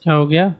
क्या हो गया?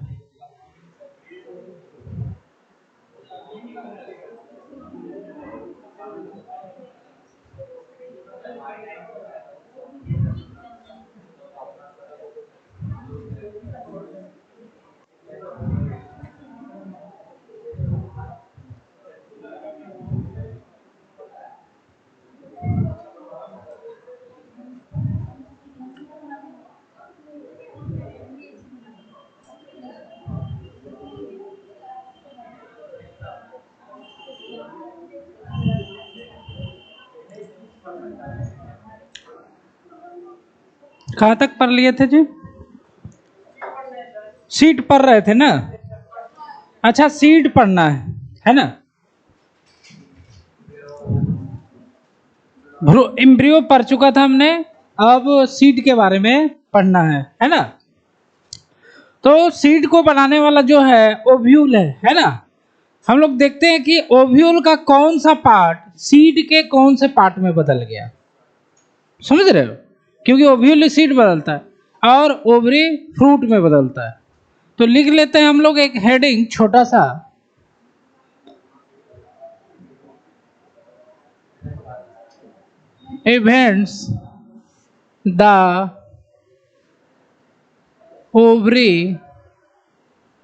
कहाँ तक पढ़ लिए थे जी? सीट पढ़ रहे थे ना? अच्छा, सीट पढ़ना है ना? एम्ब्रियो पढ़ चुका था हमने, अब सीड के बारे में पढ़ना है ना? तो सीड को बनाने वाला जो है ओव्यूल है ना? हम लोग देखते हैं कि ओव्यूल का कौन सा पार्ट सीड के कौन से पार्ट में बदल गया, समझ रहे हो? क्योंकि ओव्यूल सीड बदलता है और ओवरी फ्रूट में बदलता है। तो लिख लेते हैं हम लोग एक हेडिंग छोटा सा, events the ovary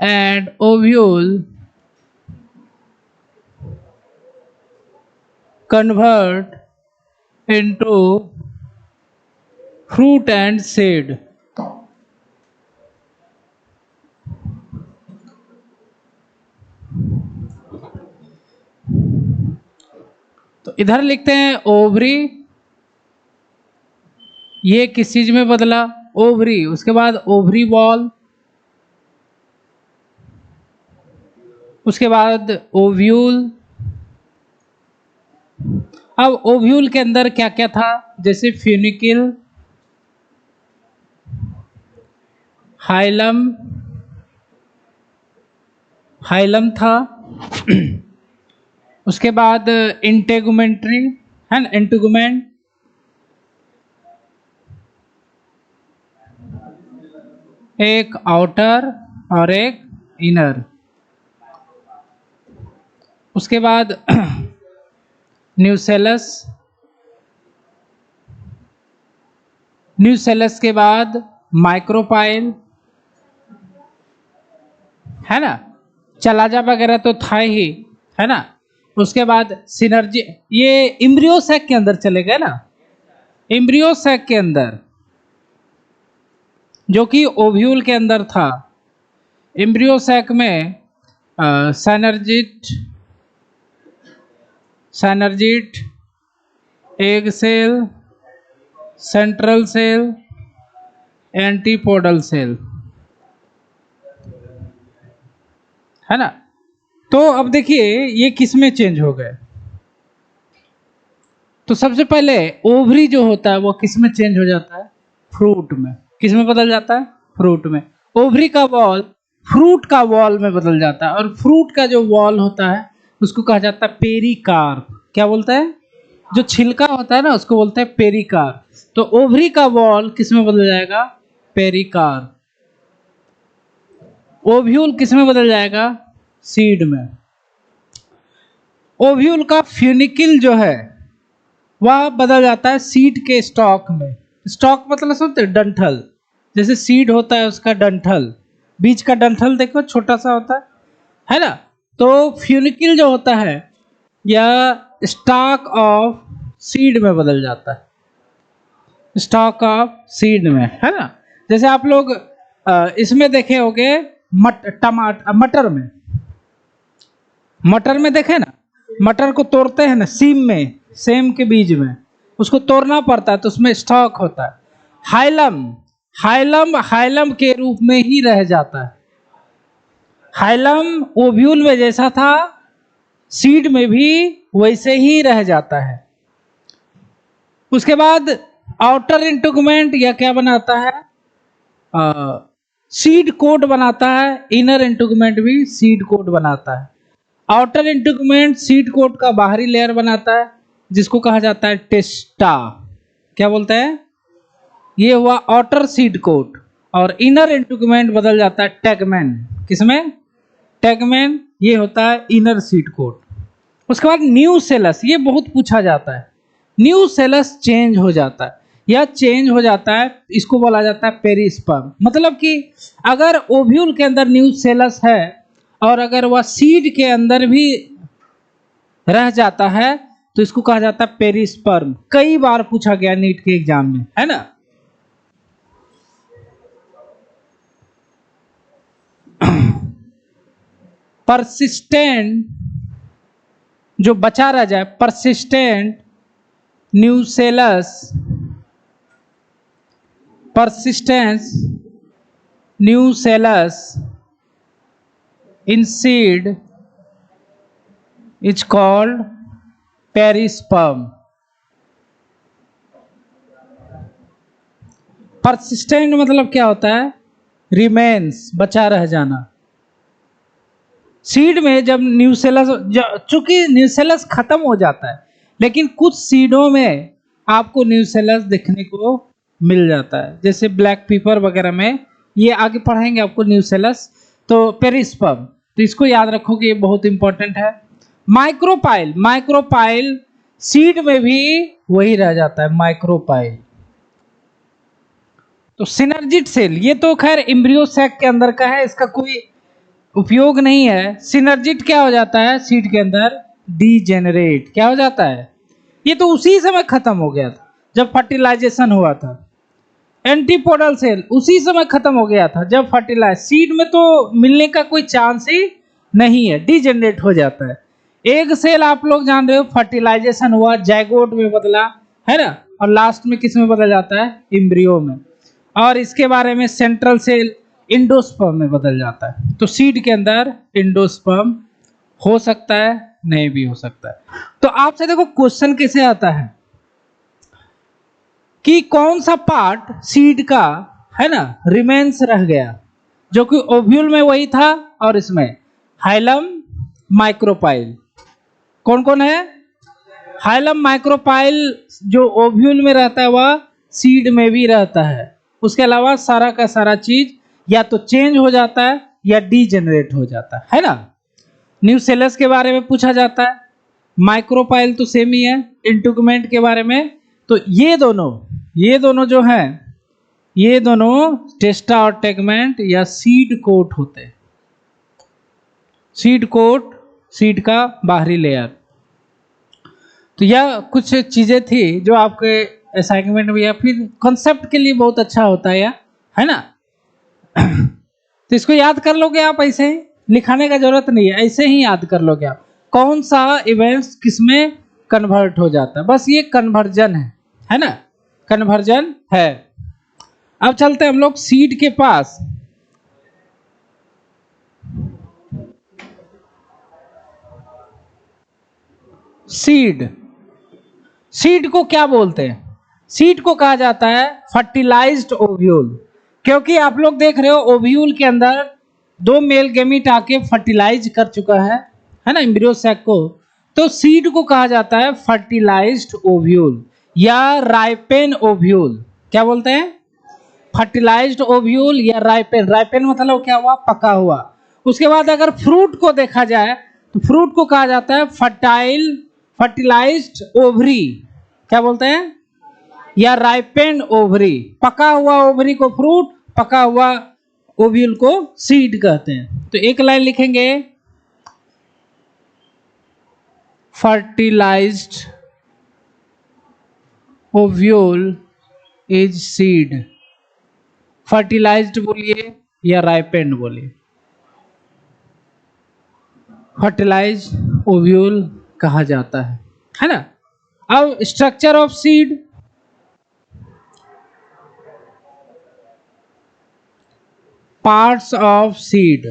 and ovule convert into fruit and seed। तो इधर लिखते हैं ओवरी, ये किस चीज में बदला? ओवरी। उसके बाद ओवरी वॉल, उसके बाद ओव्यूल। अब ओव्यूल के अंदर क्या क्या था? जैसे फ्यूनिकिल, हाइलम, हाइलम था। उसके बाद इंटेगुमेंट्री है ना, इंटेगुमेंट, एक आउटर और एक इनर। उसके बाद न्यूसेलस, न्यूसेलस के बाद माइक्रोपाइल है ना, चलाजा वगैरह तो था ही है ना। उसके बाद सिनर्जी, ये इम्ब्रियो सैक के अंदर चले गए ना, इम्ब्रियो सैक के अंदर, जो कि ओव्यूल के अंदर था। इम्ब्रियो सैक में synergid, synergid, egg cell, central cell, antipodal cell है ना। तो अब देखिए ये किस में चेंज हो गए। तो सबसे पहले ओवरी जो होता है वो किस में चेंज हो जाता है? फ्रूट में। किस में बदल जाता है? फ्रूट में। ओवरी का वॉल फ्रूट का वॉल में बदल जाता है, और फ्रूट का जो वॉल होता है उसको कहा जाता है पेरिकार्प। क्या बोलता है? जो छिलका होता है ना उसको बोलते हैं पेरिकार्प। तो ओवरी का वॉल किस में बदल जाएगा? पेरिकार्प। ओव्यूल किस में बदल जाएगा? सीड में। ओव्यूल का फ्यूनिकिल जो है वह बदल जाता है सीड के स्टॉक में। स्टॉक मतलब समझते हैं? डंठल। जैसे सीड होता है उसका डंठल, बीज का डंठल देखो छोटा सा होता है ना। तो फ्यूनिकिल जो होता है यह स्टॉक ऑफ सीड में बदल जाता है, स्टॉक ऑफ सीड में है ना। जैसे आप लोग इसमें देखे होंगे टमाटर, मटर में, मटर में देखे ना, मटर को तोड़ते हैं ना सीम में, सेम के बीज में उसको तोड़ना पड़ता है तो उसमें स्टॉक होता है। हाइलम, हाइलम हाइलम के रूप में ही रह जाता है। हाइलम ओव्यूल में जैसा था सीड में भी वैसे ही रह जाता है। उसके बाद आउटर इंटुगमेंट या क्या बनाता है? सीड कोट बनाता है। इनर इंटुगमेंट भी सीड कोट बनाता है। आउटर इंटुगमेंट सीड कोट का बाहरी लेयर बनाता है जिसको कहा जाता है टेस्टा। क्या बोलते हैं? ये हुआ आउटर सीड कोट। और इनर इंटीग्यूमेंट बदल जाता है टेगमेन। किसमें? टेगमेन। ये होता है इनर सीड कोट। उसके बाद न्यूसेलस, ये बहुत पूछा जाता है। न्यूसेलस चेंज हो जाता है या चेंज हो जाता है, इसको बोला जाता है पेरिस्पर्म। मतलब कि अगर ओव्यूल के अंदर न्यूसेलस है और अगर वह सीड के अंदर भी रह जाता है तो इसको कहा जाता है पेरिस्पर्म। कई बार पूछा गया नीट के एग्जाम में, है ना। परसिस्टेंट जो बचा रह जाए, persistent nucellus, persistence nucellus in seed is called perisperm। persistent मतलब क्या होता है? remains, बचा रह जाना। सीड में जब न्यूसेलस, चूंकि न्यूसेलस खत्म हो जाता है लेकिन कुछ सीडों में आपको न्यूसेलस देखने को मिल जाता है, जैसे ब्लैक पीपर वगैरह में, ये आगे पढ़ेंगे आपको न्यूसेलस। तो पेरिस्पर्म, तो इसको याद रखोगे, ये बहुत इंपॉर्टेंट है। माइक्रोपाइल, माइक्रोपाइल सीड में भी वही रह जाता है, माइक्रोपाइल। तो सिनर्जिड सेल, ये तो खैर एम्ब्रियो सैक के अंदर का है, इसका कोई उपयोग नहीं है। सिनर्जिड क्या हो जाता है सीड के अंदर? डीजेनरेट। क्या हो जाता है? ये तो उसी समय खत्म हो गया था जब फर्टिलाइजेशन हुआ था। एंटीपोडल सेल उसी समय खत्म हो गया था जब फर्टिलाइज, सीड में तो मिलने का कोई चांस ही नहीं है, डीजेनरेट हो जाता है। एग सेल आप लोग जान रहे हो, फर्टिलाइजेशन हुआ, जाइगोट में बदला, है ना, और लास्ट में किस में बदल जाता है? एम्ब्रियो में। और इसके बारे में सेंट्रल सेल इंडोस्पर्म में बदल जाता है। तो सीड के अंदर इंडोस्पर्म हो सकता है, नहीं भी हो सकता है। तो आपसे देखो क्वेश्चन कैसे आता है कि कौन सा पार्ट सीड का, है ना, रिमेन्स रह गया, जो कि ओव्यूल में वही था और इसमें हाइलम, माइक्रोपाइल। कौन कौन है? हाइलम माइक्रोपाइल जो ओव्यूल में रहता है वह सीड में भी रहता है। उसके अलावा सारा का सारा चीज या तो चेंज हो जाता है या डीजेनरेट हो जाता है ना। न्यूसेलस के बारे में पूछा जाता है, माइक्रोपाइल तो सेम ही है। इंटीग्यूमेंट के बारे में, तो ये दोनों जो हैं, ये दोनों टेस्टा और टेगमेंट या सीड कोट होते हैं। सीड कोट, सीड का बाहरी लेयर। तो यह कुछ चीजें थी जो आपके असाइनमेंट में या फिर कॉन्सेप्ट के लिए बहुत अच्छा होता है, है ना। तो इसको याद कर लोगे आप, ऐसे ही लिखाने का जरूरत नहीं है, ऐसे ही याद कर लोगे आप कौन सा इवेंट्स किसमें कन्वर्ट हो जाता है। बस ये कन्वर्जन है ना, कन्वर्जन है। अब चलते हैं हम लोग सीड के पास। सीड, सीड को क्या बोलते हैं? सीड को कहा जाता है फर्टिलाइज्ड ओव्यूल, क्योंकि आप लोग देख रहे हो ओव्यूल के अंदर दो मेल गेमीट आके फर्टिलाइज कर चुका है ना, एम्ब्रियो सैक को। तो सीड को कहा जाता है फर्टिलाइज्ड ओव्यूल या राइपेन ओव्यूल। क्या बोलते हैं? फर्टिलाइज्ड ओव्यूल या राइपेन। राइपेन मतलब क्या हुआ? पका हुआ। उसके बाद अगर फ्रूट को देखा जाए तो फ्रूट को कहा जाता है फर्टिलाइज्ड ओवरी। क्या बोलते हैं? या राइपेंड ओवरी। पका हुआ ओवरी को फ्रूट, पका हुआ ओव्यूल को सीड कहते हैं। तो एक लाइन लिखेंगे, fertilized ovule is seed. Fertilized बोलिए या राइपेंड बोलिए, फर्टिलाइज ओव्यूल कहा जाता है ना। अब structure of seed, parts of seed.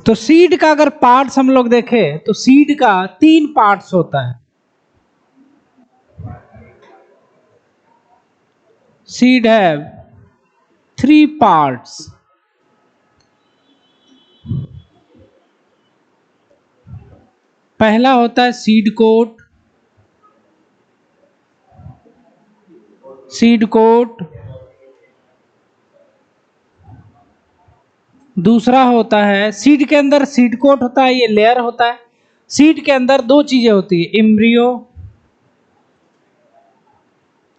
तो सीड का अगर पार्ट्स हम लोग देखें तो सीड का 3 पार्ट्स होता है। Seed have 3 parts. पहला होता है सीड कोट, सीड कोट। दूसरा होता है सीड के अंदर सीड कोट होता है, ये लेयर होता है। सीड के अंदर दो चीजें होती है, एम्ब्रियो,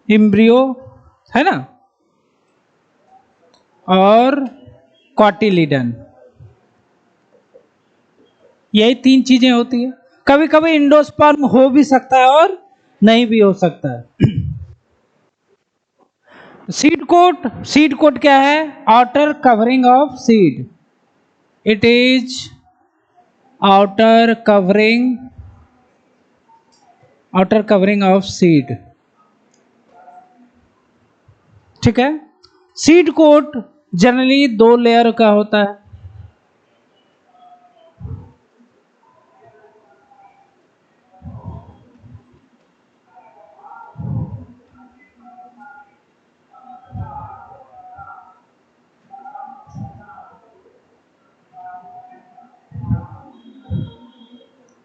एम्ब्रियो है ना, और कॉटिलिडन, यही तीन चीजें होती है। कभी कभी इंडोस्पर्म हो भी सकता है और नहीं भी हो सकता है। सीड कोट क्या है? Outer covering of seed, it is outer covering of seed. ठीक है। सीड कोट जनरली दो लेयर का होता है।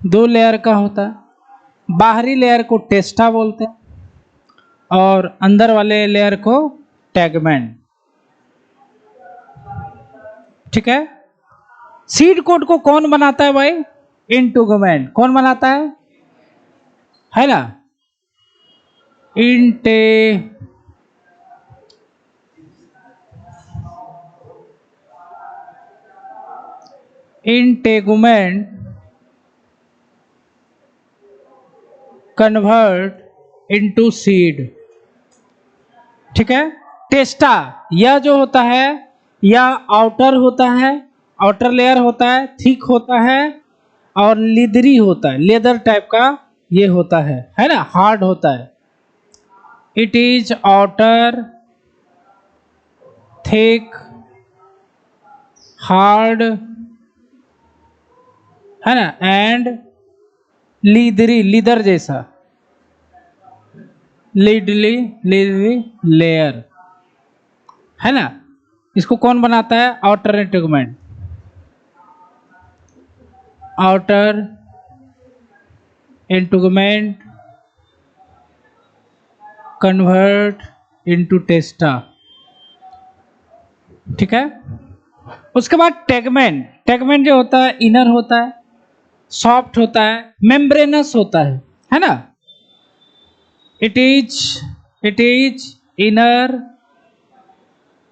दो लेयर का होता है। बाहरी लेयर को टेस्टा बोलते हैं और अंदर वाले लेयर को टैगमेंट। ठीक है। सीड कोट को कौन बनाता है भाई? इंटेगुमेंट। कौन बनाता है ना? Integument convert into seed. ठीक है। टेस्टा यह जो होता है, यह आउटर होता है, आउटर लेयर होता है, थिक होता है और लिदरी होता है, लेदर टाइप का ये होता है ना, हार्ड होता है। It is outer thick hard है ना, एंड लीदरी, लीदर जैसा, लीडली लेयर है ना। इसको कौन बनाता है? Outer integument. Outer integument convert into testa. ठीक है। उसके बाद टैगमेंट जो होता है इनर होता है, सॉफ्ट होता है, मेम्ब्रेनस होता है ना। It is inner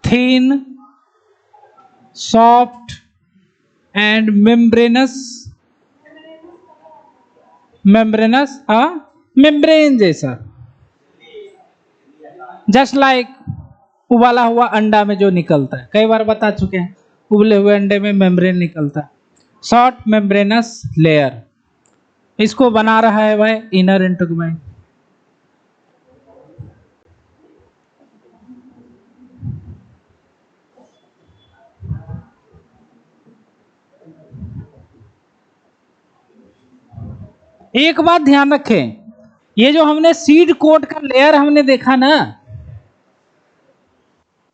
thin soft and membranes हाँ, मेम्ब्रेन जैसा, जस्ट लाइक उबाला हुआ अंडा में जो निकलता है, कई बार बता चुके हैं, उबले हुए अंडे में मेम्ब्रेन निकलता है, शॉर्ट मेम्ब्रेनस लेयर। इसको बना रहा है भाई इनर इंटेगुमेंट। एक बात ध्यान रखें, ये जो हमने सीड कोट का लेयर हमने देखा ना,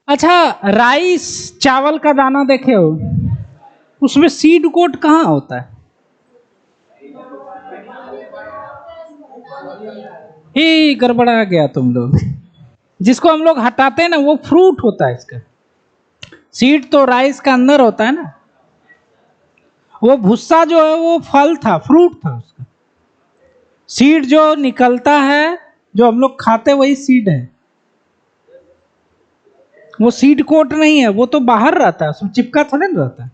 अच्छा राइस चावल का दाना देखे हो, उसमें सीड कोट कहाँ होता है? ही गड़बड़ा गया तुम लोग। जिसको हम लोग हटाते हैं ना वो फ्रूट होता है इसका। सीड तो राइस का अंदर होता है ना, वो भुस्सा जो है वो फल था, फ्रूट था उसका। सीड जो निकलता है, जो हम लोग खाते वही सीड है, वो सीड कोट नहीं है, वो तो बाहर रहता है, उसमें चिपका थोड़ा ना रहता है।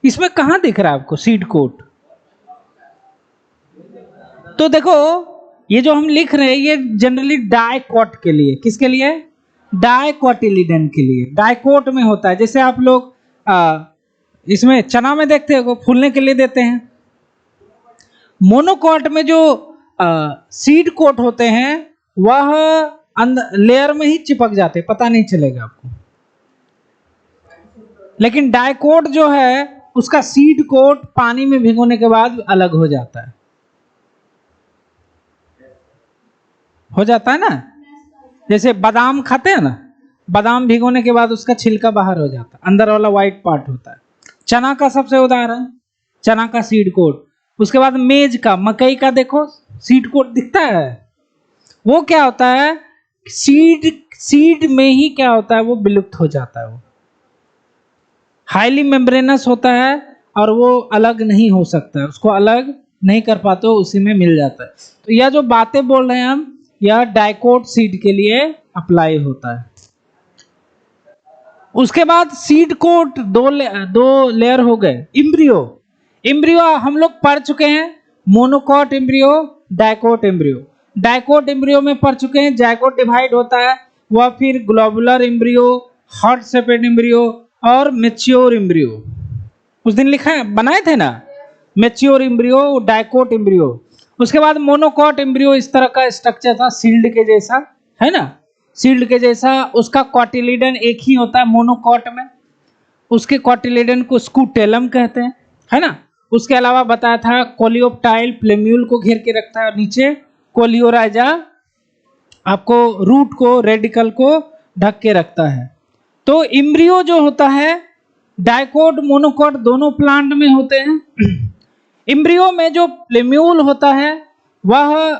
इसमें कहां दिख रहा है आपको सीड कोट? तो देखो ये जो हम लिख रहे हैं ये जनरली डाइकोट के लिए, किसके लिए? डाइकोटिलिडन के लिए। डाइकोट में होता है, जैसे आप लोग इसमें चना में देखते हो फूलने के लिए देते हैं। मोनोकोट में जो सीड कोट होते हैं वह अंदर लेयर में ही चिपक जाते, पता नहीं चलेगा आपको। लेकिन डाइकोट जो है उसका सीड कोट पानी में भिगोने के बाद अलग हो जाता है, ना। जैसे बादाम खाते हैं ना, बादाम भिगोने के बाद उसका छिलका बाहर हो जाता है, अंदर वाला व्हाइट पार्ट होता है। चना का सबसे उदाहरण, चना का सीड कोट। उसके बाद मेज का, मकई का देखो सीड कोट दिखता है। वो क्या होता है? सीड में ही क्या होता है, वो विलुप्त हो जाता है। वो हाईली मेम्ब्रेनस होता है और वो अलग नहीं हो सकता है, उसको अलग नहीं कर पाते हो, उसी में मिल जाता है। तो यह जो बातें बोल रहे हैं हम, यह डाइकोट सीड के लिए अप्लाई होता है। उसके बाद सीड कोट दो लेयर हो गए। इम्ब्रियो हम लोग पढ़ चुके हैं, monocot embryo, dicot embryo. Dicot embryo में पढ़ चुके हैं, जाइगोट डिवाइड होता है, वह फिर globular embryo, heart shaped embryo और मैच्योर इम्ब्रियो। उस दिन लिखा है, बनाए थे ना, मैच्योर इम्ब्रियो, डाइकोट इम्ब्रियो। उसके बाद मोनोकॉट इम्ब्रियो, इस तरह का स्ट्रक्चर था, सील्ड के जैसा, है ना, सील्ड के जैसा। उसका कॉटिलीडन एक ही होता है मोनोकॉट में, उसके कॉटिलीडन को स्कूटेलम कहते हैं, है ना। उसके अलावा बताया था कोलियोप्टाइल प्लेम्यूल को घेर के रखता है, और नीचे कोलियोराइजा आपको रूट को, रेडिकल को ढक के रखता है। तो इम्ब्रियो जो होता है, डाइकोट मोनोकॉट दोनों प्लांट में होते हैं। इम्ब्रियो में जो प्लेम्यूल होता है वह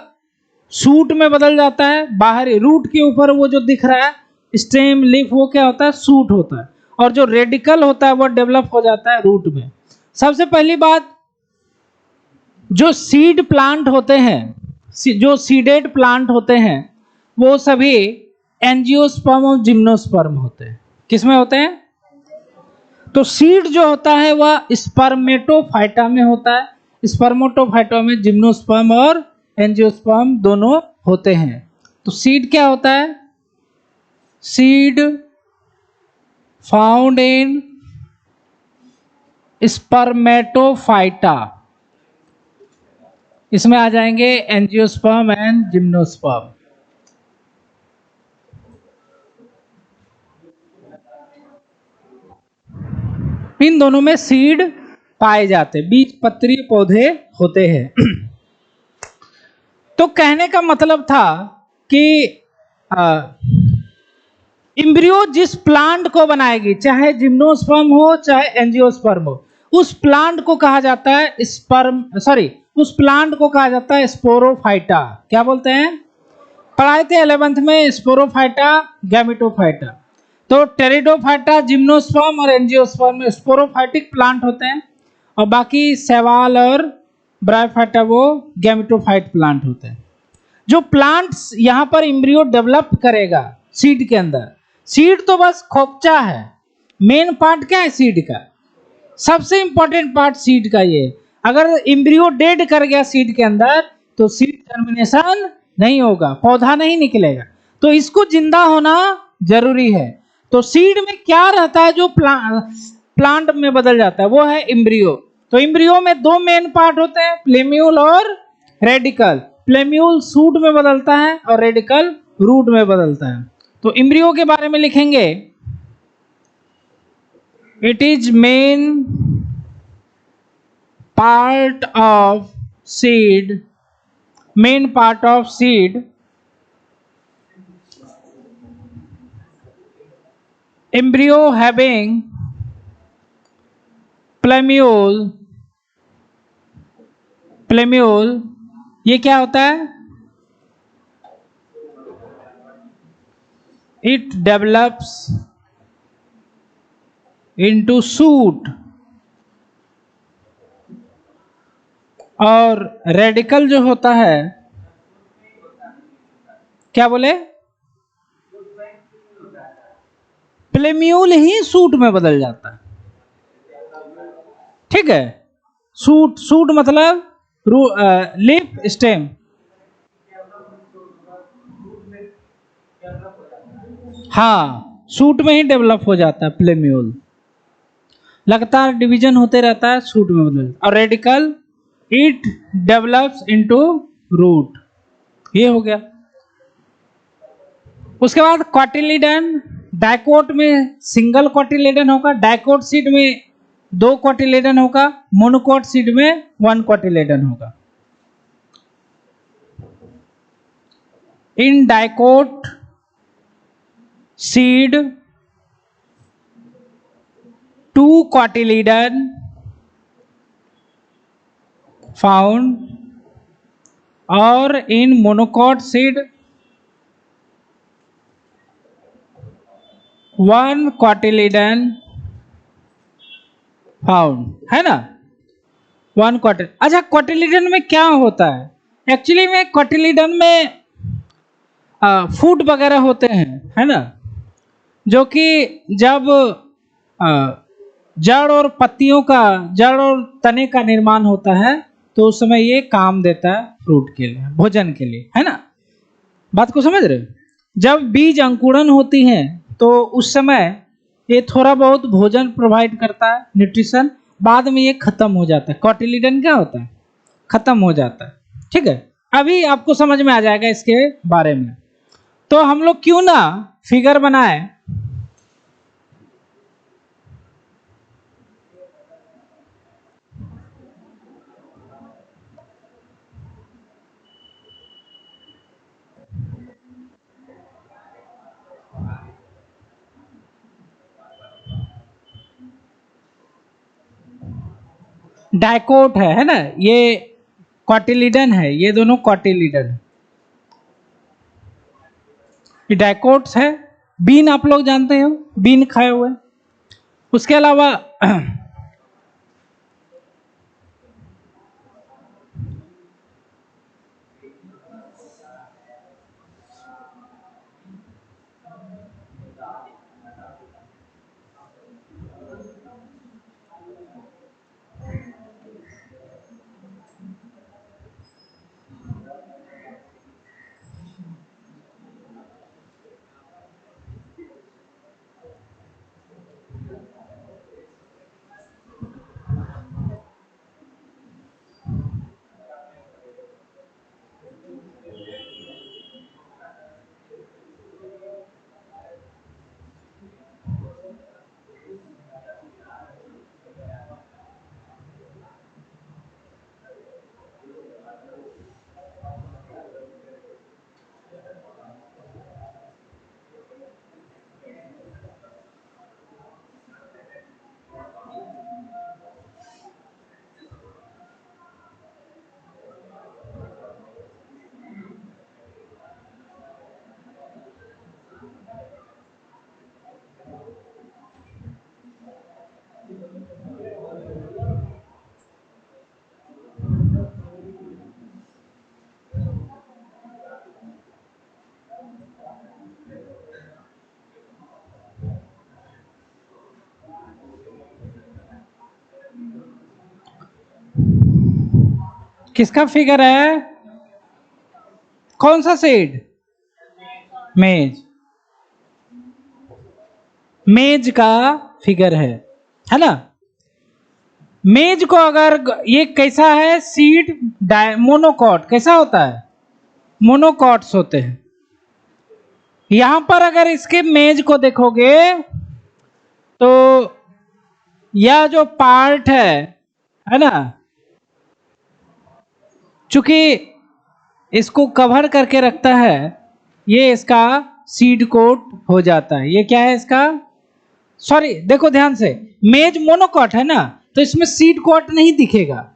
सूट में बदल जाता है, बाहरी रूट के ऊपर वो जो दिख रहा है स्टेम लीफ, वो क्या होता है, सूट होता है। और जो रेडिकल होता है वो डेवलप हो जाता है रूट में। सबसे पहली बात, जो सीड प्लांट होते हैं, जो सीडेड प्लांट होते हैं, वो सभी एंजियोस्पर्म और जिम्नोस्पर्म होते हैं। किसमें होते हैं? तो सीड जो होता है वह स्पर्मेटोफाइटा में होता है। स्पर्मेटोफाइटा में जिम्नोस्पर्म और एंजियोस्पर्म दोनों होते हैं। तो सीड क्या होता है? सीड फाउंड इन स्पर्मेटोफाइटा, इसमें आ जाएंगे एंजियोस्पर्म एंड जिम्नोस्पर्म। इन दोनों में सीड पाए जाते, बीज पत्री पौधे होते हैं। तो कहने का मतलब था कि इम्ब्रियो जिस प्लांट को बनाएगी, चाहे जिम्नोस्पर्म हो चाहे एंजियोस्पर्म हो, उस प्लांट को कहा जाता है उस प्लांट को कहा जाता है स्पोरोफाइटा। क्या बोलते हैं? पढ़ाए थे 11th में, स्पोरोफाइटा, गैमेटोफाइटा। तो टेरिडोफाइटा, जिम्नोस्पर्म और एंजियोस्पर्म स्पोरोफाइटिक प्लांट होते हैं, और बाकी शैवाल और ब्रायोफाइटा वो गैमेटोफाइट प्लांट होते हैं। जो प्लांट्स यहाँ पर इम्ब्रियो डेवलप करेगा सीड के अंदर, सीड तो बस खोपचा है, मेन पार्ट क्या है सीड का? सबसे इंपॉर्टेंट पार्ट सीड का ये। अगर इम्ब्रियो डेड कर गया सीड के अंदर तो सीड जर्मिनेशन नहीं होगा, पौधा नहीं निकलेगा। तो इसको जिंदा होना जरूरी है। तो सीड में क्या रहता है जो प्लांट में बदल जाता है, वो है इम्ब्रियो। तो इम्ब्रियो में दो मेन पार्ट होते हैं, प्लेम्यूल और रेडिकल। प्लेम्यूल सूट में बदलता है और रेडिकल रूट में बदलता है। तो इम्ब्रियो के बारे में लिखेंगे, it is main part of seed, main part of seed, embryo having plumule ये क्या होता है? इट डेवलप्स इनटू सूट, और रेडिकल जो होता है, क्या बोले? प्लेम्यूल ही सूट में बदल जाता है। ठीक है, सूट मतलब लीफ स्टेम। हाँ, सूट में ही डेवलप हो जाता है प्लेम्यूल, लगातार डिवीजन होते रहता है, सूट में बदल। और radicle it develops into root, ये हो गया। उसके बाद कॉटिलीडन, डाइकोट में सिंगल कॉटिलीडन होगा, डाइकोट सीड में 2 कॉटिलीडन होगा, मोनोकोट सीड में 1 कॉटिलीडन होगा। इन डाइकोट सीड 2 cotyledon found, और इन मोनोकॉट सीड 1 क्वार्टिलिडन फाउंड, है ना, 1 क्वार्टर। अच्छा, क्वार्टिलिडन में क्या होता है? एक्चुअली में क्वार्टिलिडन में फूड वगैरह होते हैं, है ना, जो कि जब जड़ और पत्तियों का, जड़ और तने का निर्माण होता है तो उस समय ये काम देता है फ्रूट के लिए, भोजन के लिए, है ना। बात को समझ रहे हो? जब बीज अंकुरन होती हैं तो उस समय ये थोड़ा बहुत भोजन प्रोवाइड करता है, न्यूट्रिशन। बाद में ये खत्म हो जाता है, कॉटिलिडन क्या होता है, खत्म हो जाता है। ठीक है, अभी आपको समझ में आ जाएगा इसके बारे में। तो हम लोग क्यों ना फिगर बनाए, डाइकोट है ना, ये कॉटिलिडन है, ये दोनों कॉटिलिडन है, ये डाइकोट्स है। बीन आप लोग जानते हो, बीन खाए हुए। उसके अलावा किसका फिगर है, कौन सा सीड, मेज, मेज का फिगर है ना। मेज को अगर, ये कैसा है सीड, मोनोकॉट, कैसा होता है, मोनोकॉट्स होते हैं। यहां पर अगर इसके मेज को देखोगे तो यह जो पार्ट है ना, चूंकि इसको कवर करके रखता है, ये इसका सीड कोट हो जाता है। ये क्या है इसका, सॉरी देखो ध्यान से, मेज मोनोकॉट है ना, तो इसमें सीड कोट नहीं दिखेगा,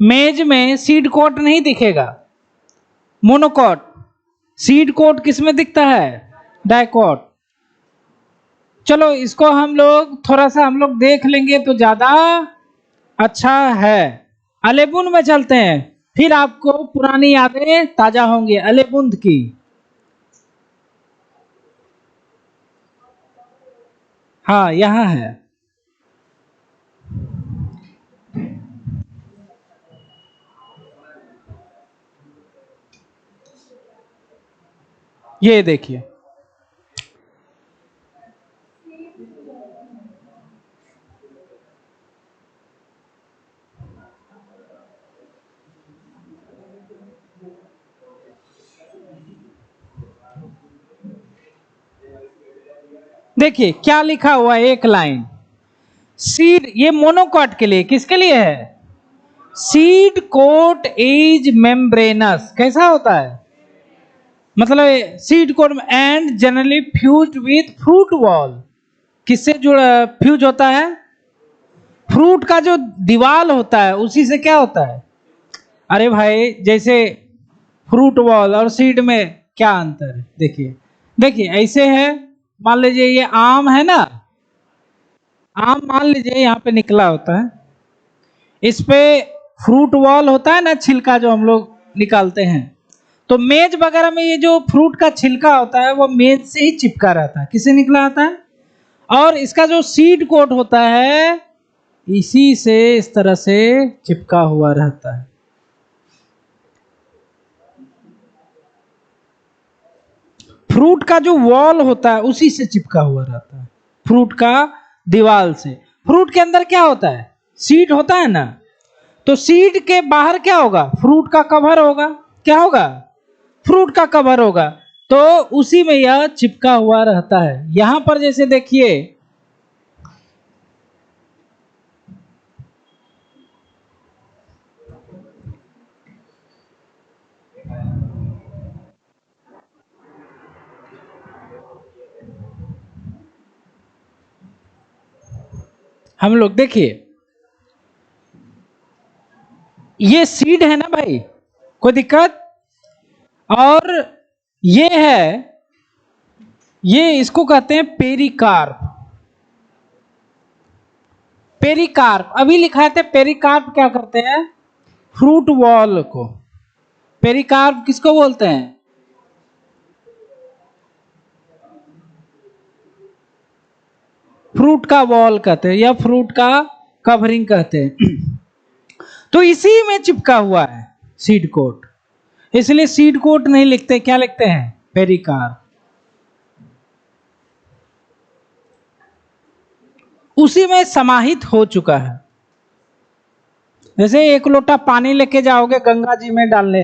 मेज में सीड कोट नहीं दिखेगा, मोनोकॉट। सीड कोट किस में दिखता है, डाइकोट। चलो इसको हम लोग थोड़ा सा हम लोग देख लेंगे तो ज्यादा अच्छा है। अलेबुन में चलते हैं, फिर आपको पुरानी यादें ताजा होंगी अलेबुंद की। हाँ यहाँ है, ये देखिए, देखिए क्या लिखा हुआ है, एक लाइन, सीड, ये मोनोकॉट के लिए, किसके लिए है, सीड कोट इज मेम्ब्रेनस, कैसा होता है, मतलब seed coat and generally fused with fruit wall, किससे जुड़ा फ्यूज होता है, फ्रूट का जो दीवाल होता है उसी से क्या होता है। अरे भाई, जैसे फ्रूट वॉल और सीड में क्या अंतर है, देखिए देखिए ऐसे है, मान लीजिए ये आम है ना, आम मान लीजिए यहाँ पे निकला होता है, इस पे फ्रूट वॉल होता है ना, छिलका जो हम लोग निकालते हैं, तो मेज वगैरह में ये जो फ्रूट का छिलका होता है वो मेज से ही चिपका रहता है, किससे निकला आता है, और इसका जो सीड कोट होता है इसी से इस तरह से चिपका हुआ रहता है। फ्रूट का जो वॉल होता है उसी से चिपका हुआ रहता है, फ्रूट का दीवार से। फ्रूट के अंदर क्या होता है, सीड होता है ना, तो सीड के बाहर क्या होगा, फ्रूट का कवर होगा, क्या होगा, फ्रूट का कवर होगा, तो उसी में यह चिपका हुआ रहता है। यहां पर जैसे देखिए हम लोग, देखिए ये सीड है ना भाई, कोई दिक्कत, और ये है, ये इसको कहते हैं पेरिकार्प। पेरिकार्प अभी लिखा है, पेरिकार्प क्या करते हैं, फ्रूट वॉल को। पेरिकार्प किसको बोलते हैं, फ्रूट का वॉल कहते हैं या फ्रूट का कवरिंग कहते हैं। तो इसी में चिपका हुआ है सीड कोट, इसलिए सीड कोट नहीं लिखते, क्या लिखते हैं, पेरिकार्प। उसी में समाहित हो चुका है। जैसे एक लोटा पानी लेके जाओगे गंगा जी में डालने,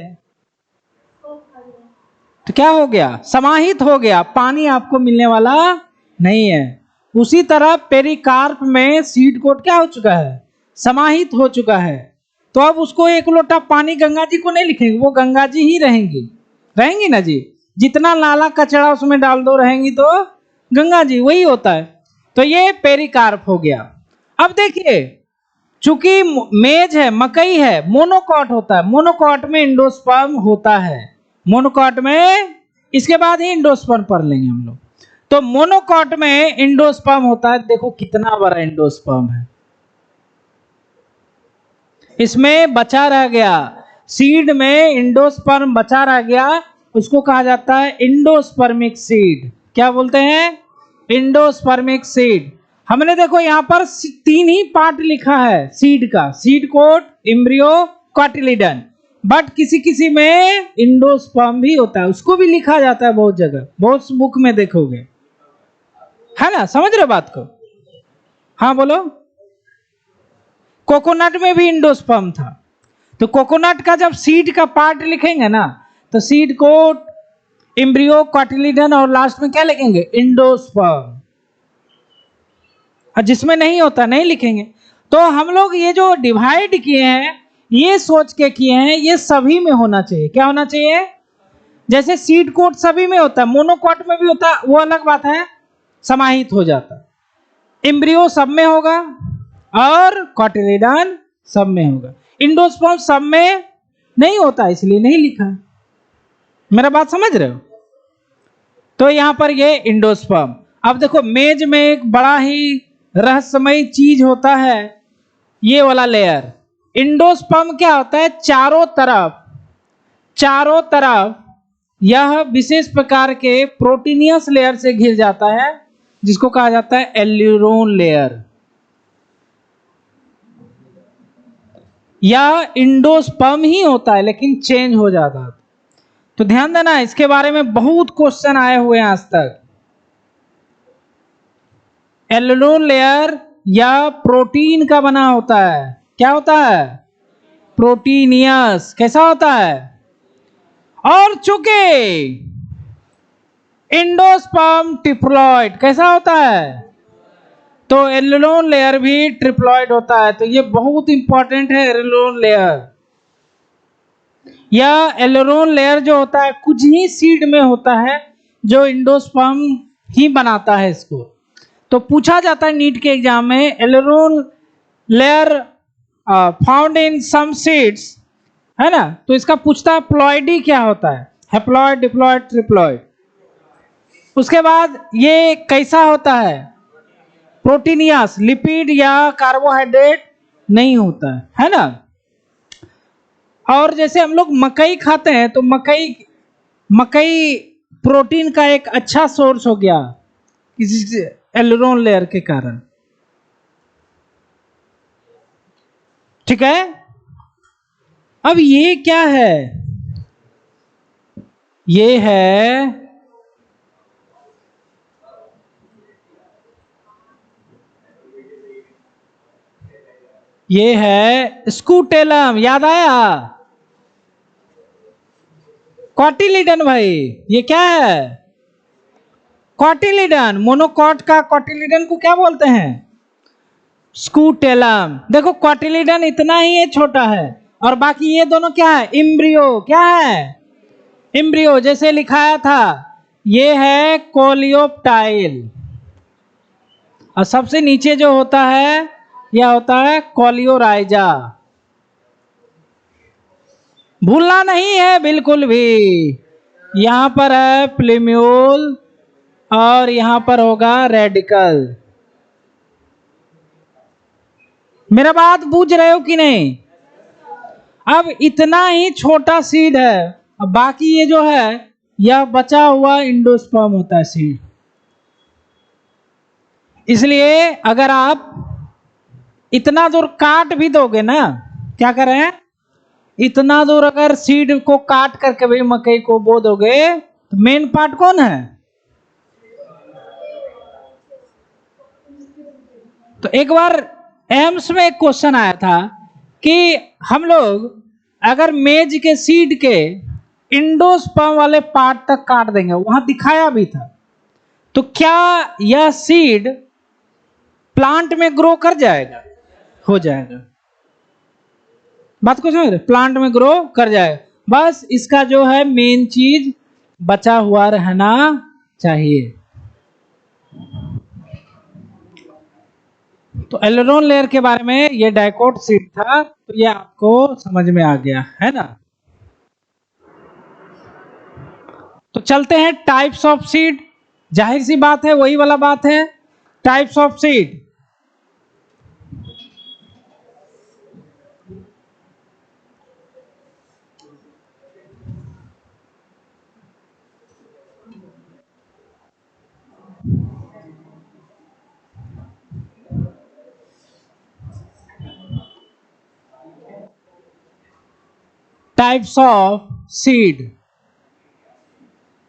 तो क्या हो गया, समाहित हो गया, पानी आपको मिलने वाला नहीं है। उसी तरह पेरिकार्प में सीड कोट क्या हो चुका है, समाहित हो चुका है। तो अब उसको एक लोटा पानी गंगा जी को नहीं लिखेंगे, वो गंगा जी ही रहेंगी, रहेंगी ना जी, जितना नाला कचरा उसमें डाल दो रहेंगी तो गंगा जी, वही होता है। तो ये पेरिकार्प हो गया। अब देखिए, चूंकि मेज है, मकई है, मोनोकॉट होता है, मोनोकॉट में इंडोस्पर्म होता है, मोनोकॉट में, इसके बाद ही इंडोस्पर्म पढ़ लेंगे हम लोग। तो मोनोकॉट में इंडोस्पर्म होता है, देखो कितना बड़ा इंडोस्पर्म है, इसमें बचा रह गया, सीड में इंडोस्पर्म बचा रह गया, उसको कहा जाता है इंडोस्पर्मिक सीड। क्या बोलते हैं, इंडोस्पर्मिक सीड। हमने देखो यहां पर 3 ही पार्ट लिखा है सीड का, seed coat, embryo, cotyledon, but किसी किसी में इंडोस्पर्म भी होता है, उसको भी लिखा जाता है बहुत जगह, बहुत बुक में देखोगे, है ना, समझ रहे बात को। हाँ बोलो, कोकोनट में भी इंडोस्पर्म था, तो कोकोनट का जब सीड का पार्ट लिखेंगे ना, तो सीड कोट, एम्ब्रियो, कॉटिलिडन और लास्ट में क्या लिखेंगे, इंडोस्पर्म। और जिसमें नहीं होता नहीं लिखेंगे। तो हम लोग ये जो डिवाइड किए हैं, ये सोच के किए हैं ये सभी में होना चाहिए। क्या होना चाहिए, जैसे सीड कोट सभी में होता है, मोनोकॉट में भी होता है, वो अलग बात है, समाहित हो जाता है। एम्ब्रियो सब में होगा और कॉटिलिडन सब में होगा, इंडोस्पर्म सब में नहीं होता, इसलिए नहीं लिखा। मेरा बात समझ रहे हो। तो यहां पर ये इंडोस्पर्म। अब देखो मेज में एक बड़ा ही रहस्यमयी चीज होता है, ये वाला लेयर। इंडोस्पर्म क्या होता है, चारों तरफ यह विशेष प्रकार के प्रोटीनियस लेयर से घिर जाता है, जिसको कहा जाता है एल्यूरोन लेयर। या इंडोस्पर्म ही होता है लेकिन चेंज हो जाता है। तो ध्यान देना, इसके बारे में बहुत क्वेश्चन आए हुए हैं आज तक। एल्यूरोन लेयर या प्रोटीन का बना होता है, क्या होता है, प्रोटीनियस। कैसा होता है, और चूंकि इंडोस्पर्म ट्रिप्लॉइड कैसा होता है, तो एल्यूरोन लेयर भी ट्रिप्लॉइड होता है। तो ये बहुत इंपॉर्टेंट है एल्यूरोन लेयर। या एल्यूरोन लेयर जो होता है कुछ ही सीड में होता है, जो इंडोस्पर्म ही बनाता है इसको। तो पूछा जाता है नीट के एग्जाम में, aleurone layer found in some seeds, है ना, तो इसका पूछता है प्लॉइडी क्या होता है, हैप्लॉइड, डिप्लॉइड, ट्रिप्लॉइड। उसके बाद ये कैसा होता है? प्रोटीनियस, लिपिड या कार्बोहाइड्रेट नहीं होता है ना। और जैसे हम लोग मकई खाते हैं तो मकई मकई प्रोटीन का एक अच्छा सोर्स हो गया किसी एलरोन लेयर के कारण। ठीक है, अब ये क्या है? ये है स्कूटेलम, याद आया? कॉटिलिडन भाई, ये क्या है? कॉटिलिडन। मोनोकॉट का कॉटिलिडन को क्या बोलते हैं? स्कूटेलम। देखो कॉटिलिडन इतना ही है, छोटा है, और बाकी ये दोनों क्या है? इम्ब्रियो। क्या है? इम्ब्रियो। जैसे लिखाया था, ये है कोलियोप्टाइल, और सबसे नीचे जो होता है यह होता है कोलियोराइजा। भूलना नहीं है बिल्कुल भी। यहां पर है प्लेम्यूल, और यहां पर होगा रेडिकल। मेरा बात बूझ रहे हो कि नहीं? अब इतना ही छोटा सीड है, अब बाकी ये जो है यह बचा हुआ इंडोस्पर्म होता है सीड। इसलिए अगर आप इतना दूर काट भी दोगे ना, क्या करें, इतना दूर अगर सीड को काट करके भी मकई को बो दोगे तो मेन पार्ट कौन है? तो एक बार एम्स में एक क्वेश्चन आया था कि हम लोग अगर मेज के सीड के इंडोस्पर्म वाले पार्ट तक काट देंगे, वहां दिखाया भी था, तो क्या यह सीड प्लांट में ग्रो कर जाएगा? हो जाएगा। बात को समझ रहे? प्लांट में ग्रो कर जाएगा। बस इसका जो है मेन चीज बचा हुआ रहना चाहिए। तो एलरोन लेयर के बारे में ये डाइकोट सीड था, तो ये आपको समझ में आ गया है ना। तो चलते हैं टाइप्स ऑफ सीड। जाहिर सी बात है, वही वाला बात है, types of seed. Types of seed.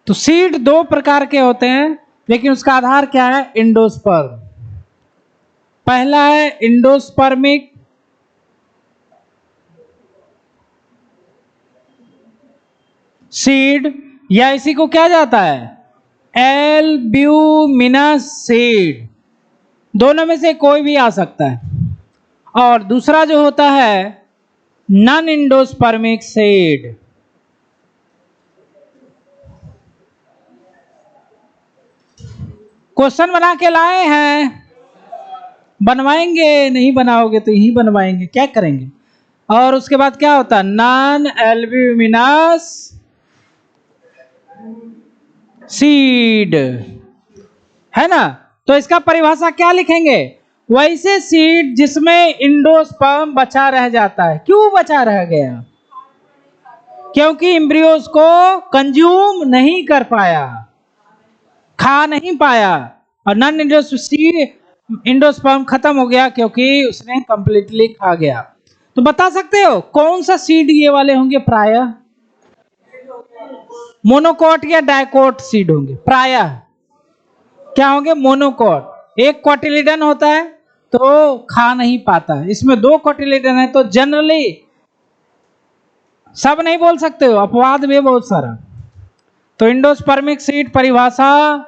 तो सीड दो प्रकार के होते हैं, लेकिन उसका आधार क्या है? इंडोस्पर्म। पहला है इंडोस्पर्मिक, सीड, या इसी को क्या जाता है? Albuminous seed. दोनों में से कोई भी आ सकता है। और दूसरा जो होता है नॉन इंडोस्पर्मिक सीड। क्वेश्चन बना के लाए हैं, बनवाएंगे, नहीं बनाओगे तो यही बनवाएंगे, क्या करेंगे। और उसके बाद क्या होता है? नॉन एल्ब्यूमिनस सीड, है ना। तो इसका परिभाषा क्या लिखेंगे? वैसे सीड जिसमें इंडोस्पर्म बचा रह जाता है। क्यों बचा रह गया? क्योंकि एम्ब्रियोज को कंज्यूम नहीं कर पाया, खा नहीं पाया, और नॉन इंडोस्पर्म खत्म हो गया क्योंकि उसने कंप्लीटली खा गया। तो बता सकते हो कौन सा सीड ये वाले होंगे? प्रायः मोनोकॉट या डाइकोट सीड होंगे। प्रायः क्या होंगे? मोनोकॉट। एक कॉटिलिडन होता है तो खा नहीं पाता, इसमें दो कॉटिलिडन है तो जनरली, सब नहीं बोल सकते हो, अपवाद भी बहुत सारा। तो इंडोस्पर्मिक सीड परिभाषा,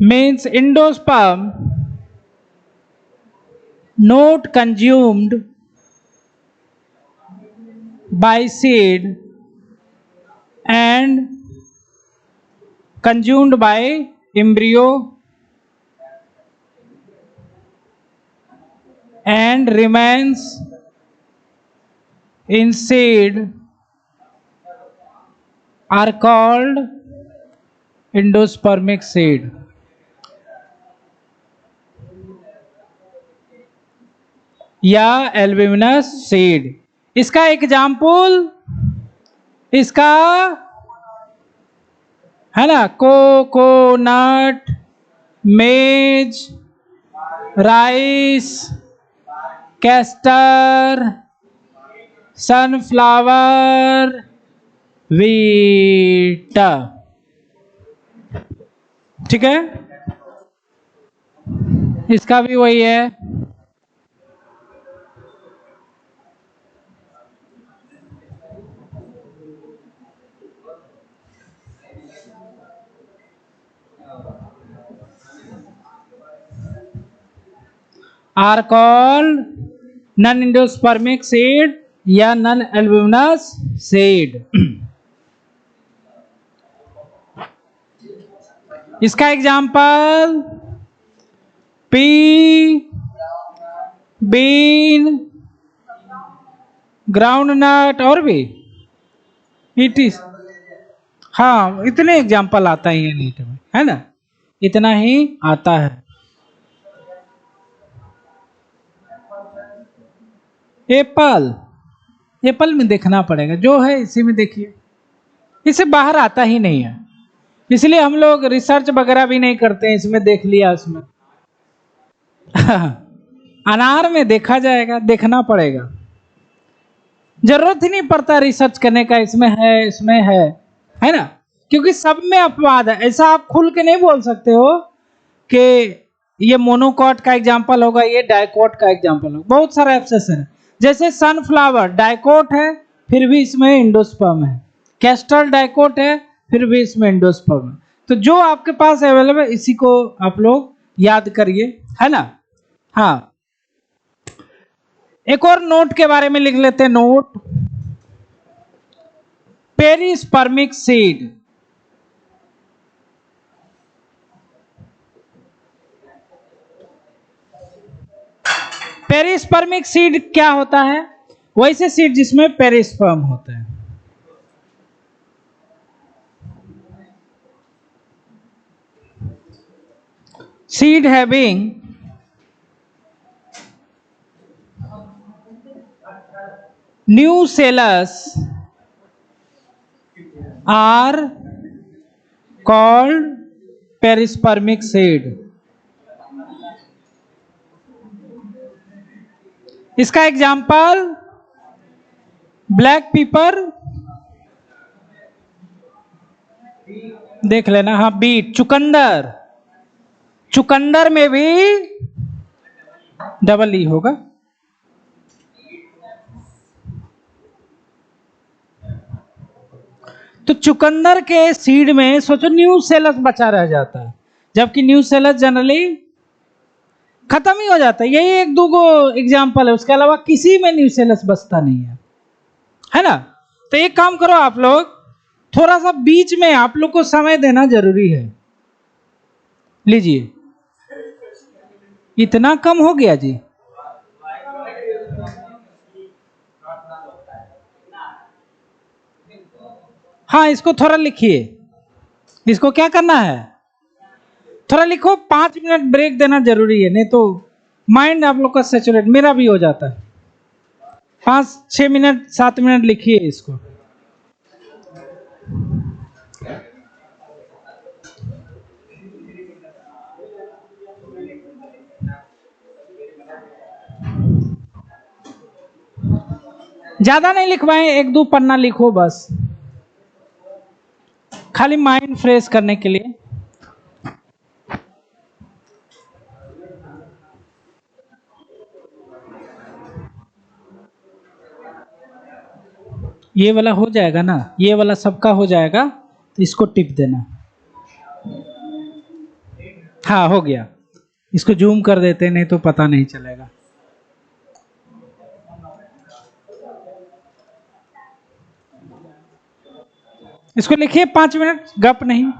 means endosperm not consumed by seed and consumed by embryo and remains in seed are called endospermic seed. या एल्ब्यूमिनस सीड। इसका एग्जाम्पल इसका है ना, कोकोनट, मेज, राइस, कैस्टर, सनफ्लावर, वीट। ठीक है, इसका भी वही है। Are called non endospermic seed या नॉन एल्ब्यूमिनस सीड। इसका example pea, bean, groundnut और भी इट इज। हाँ, इतने एग्जाम्पल आता है ये नीट में, है ना, इतना ही आता है। एप्पल, एप्पल में देखना पड़ेगा, जो है इसी में देखिए, इससे बाहर आता ही नहीं है, इसलिए हम लोग रिसर्च वगैरह भी नहीं करते हैं। इसमें देख लिया उसमें अनार में देखा जाएगा, देखना पड़ेगा, जरूरत ही नहीं पड़ता रिसर्च करने का, इसमें है, इसमें है ना, क्योंकि सब में अपवाद है। ऐसा आप खुल के नहीं बोल सकते हो कि ये मोनोकॉट का एग्जाम्पल होगा, ये डाइकोट का एग्जाम्पल होगा। बहुत सारा एक्सेप्शन है, जैसे सनफ्लावर डाइकोट है फिर भी इसमें एंडोस्पर्म है, कैस्टर डाइकोट है फिर भी इसमें एंडोस्पर्म है। तो जो आपके पास अवेलेबल है इसी को आप लोग याद करिए, है ना। हाँ, एक और नोट के बारे में लिख लेते हैं। Note, perispermic seed. Perispermic seed क्या होता है? वैसे सीड जिसमें पेरिस्पर्म होते हैं। Seed having nucellus are called perispermic seed। इसका एग्जाम्पल ब्लैक पेपर देख लेना। हाँ, बीट, चुकंदर, चुकंदर में भी डबल ई होगा। तो चुकंदर के सीड में सोचो न्यूसेलस बचा रह जाता है, जबकि न्यूसेलस जनरली खत्म ही हो जाता है। यही एक दो गो एग्जाम्पल है, उसके अलावा किसी में न्यूसेलस बचता नहीं है ना। तो एक काम करो आप लोग, थोड़ा सा बीच में आप लोग को समय देना जरूरी है। लीजिए, इतना कम हो गया जी। हाँ, इसको थोड़ा लिखिए। इसको क्या करना है, थोड़ा लिखो। 5 मिनट ब्रेक देना जरूरी है, नहीं तो माइंड आप लोग का सैचुरेट, मेरा भी हो जाता है। 5-6 मिनट 7 मिनट लिखिए इसको। ज्यादा नहीं लिखवाएं, 1-2 पन्ना लिखो बस, खाली माइंड फ्रेश करने के लिए। ये वाला हो जाएगा ना, ये वाला सबका हो जाएगा, तो इसको टिप देना। हाँ हो गया। इसको जूम कर देते नहीं तो पता नहीं चलेगा। इसको लिखिए 5 मिनट, गप नहीं।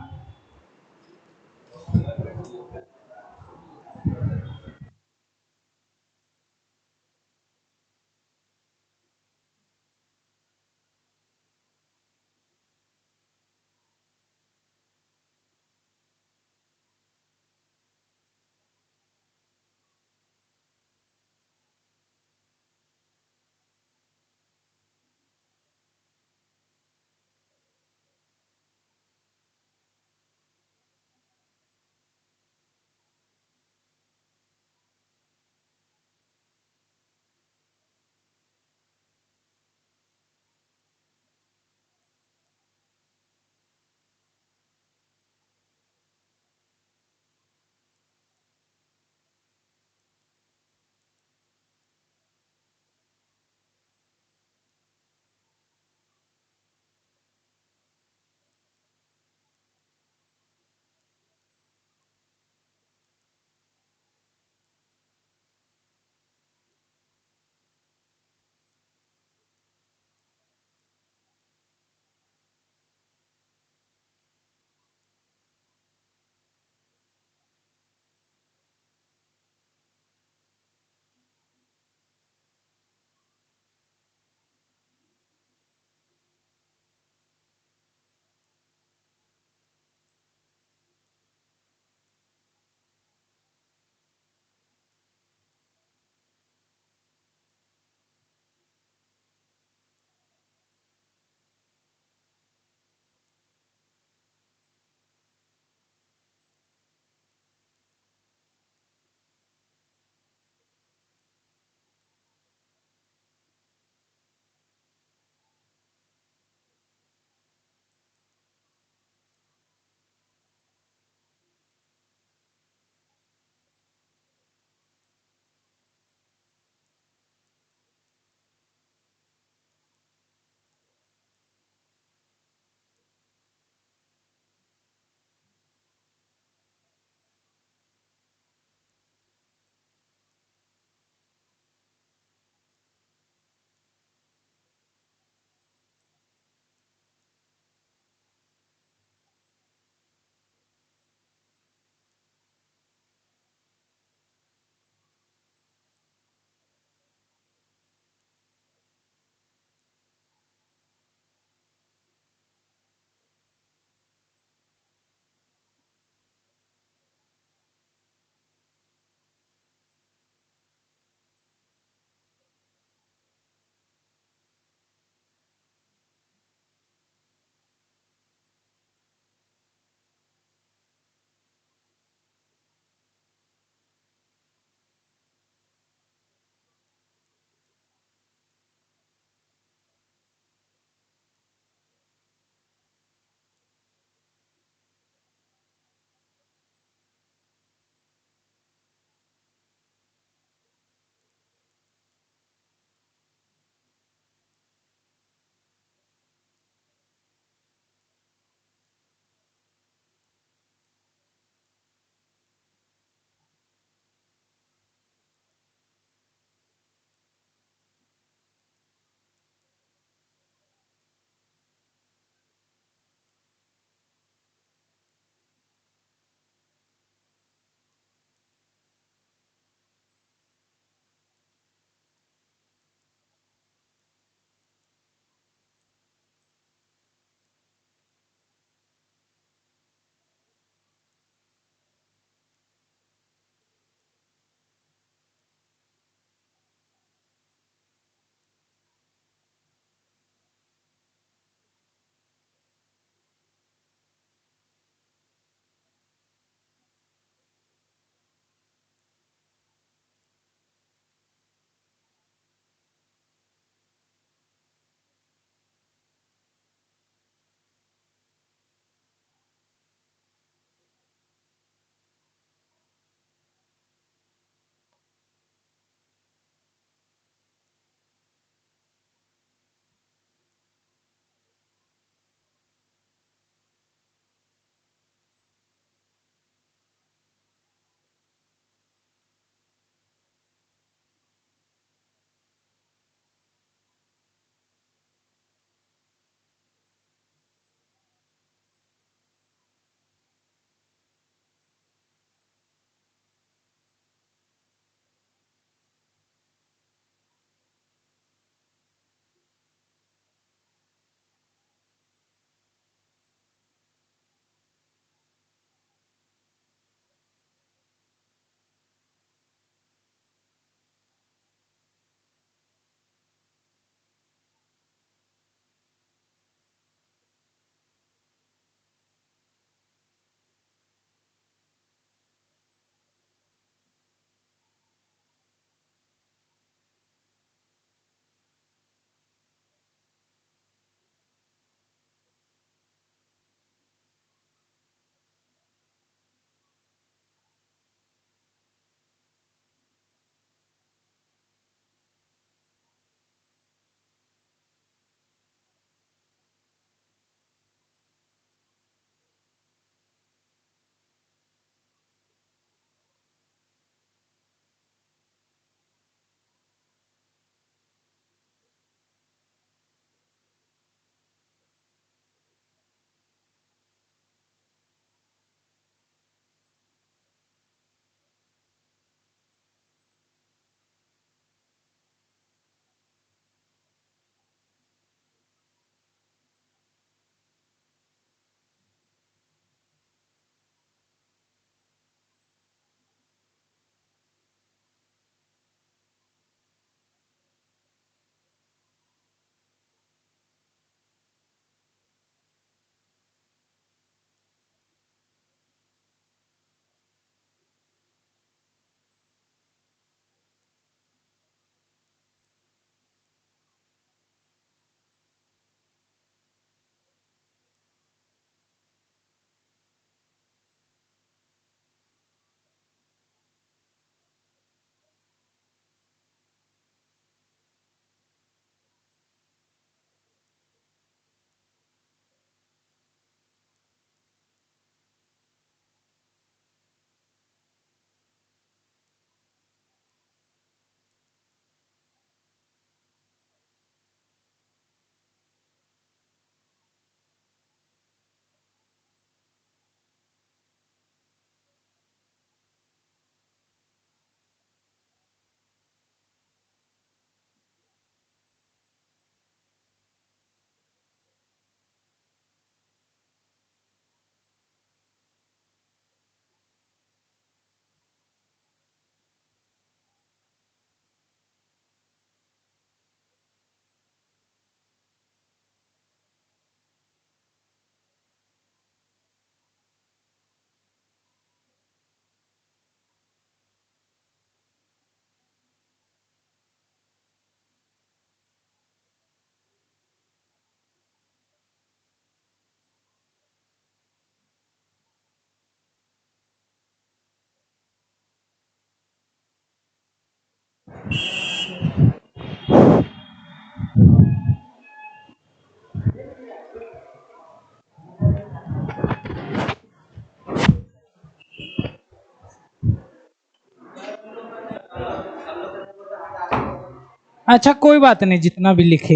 अच्छा कोई बात नहीं, जितना भी लिखे।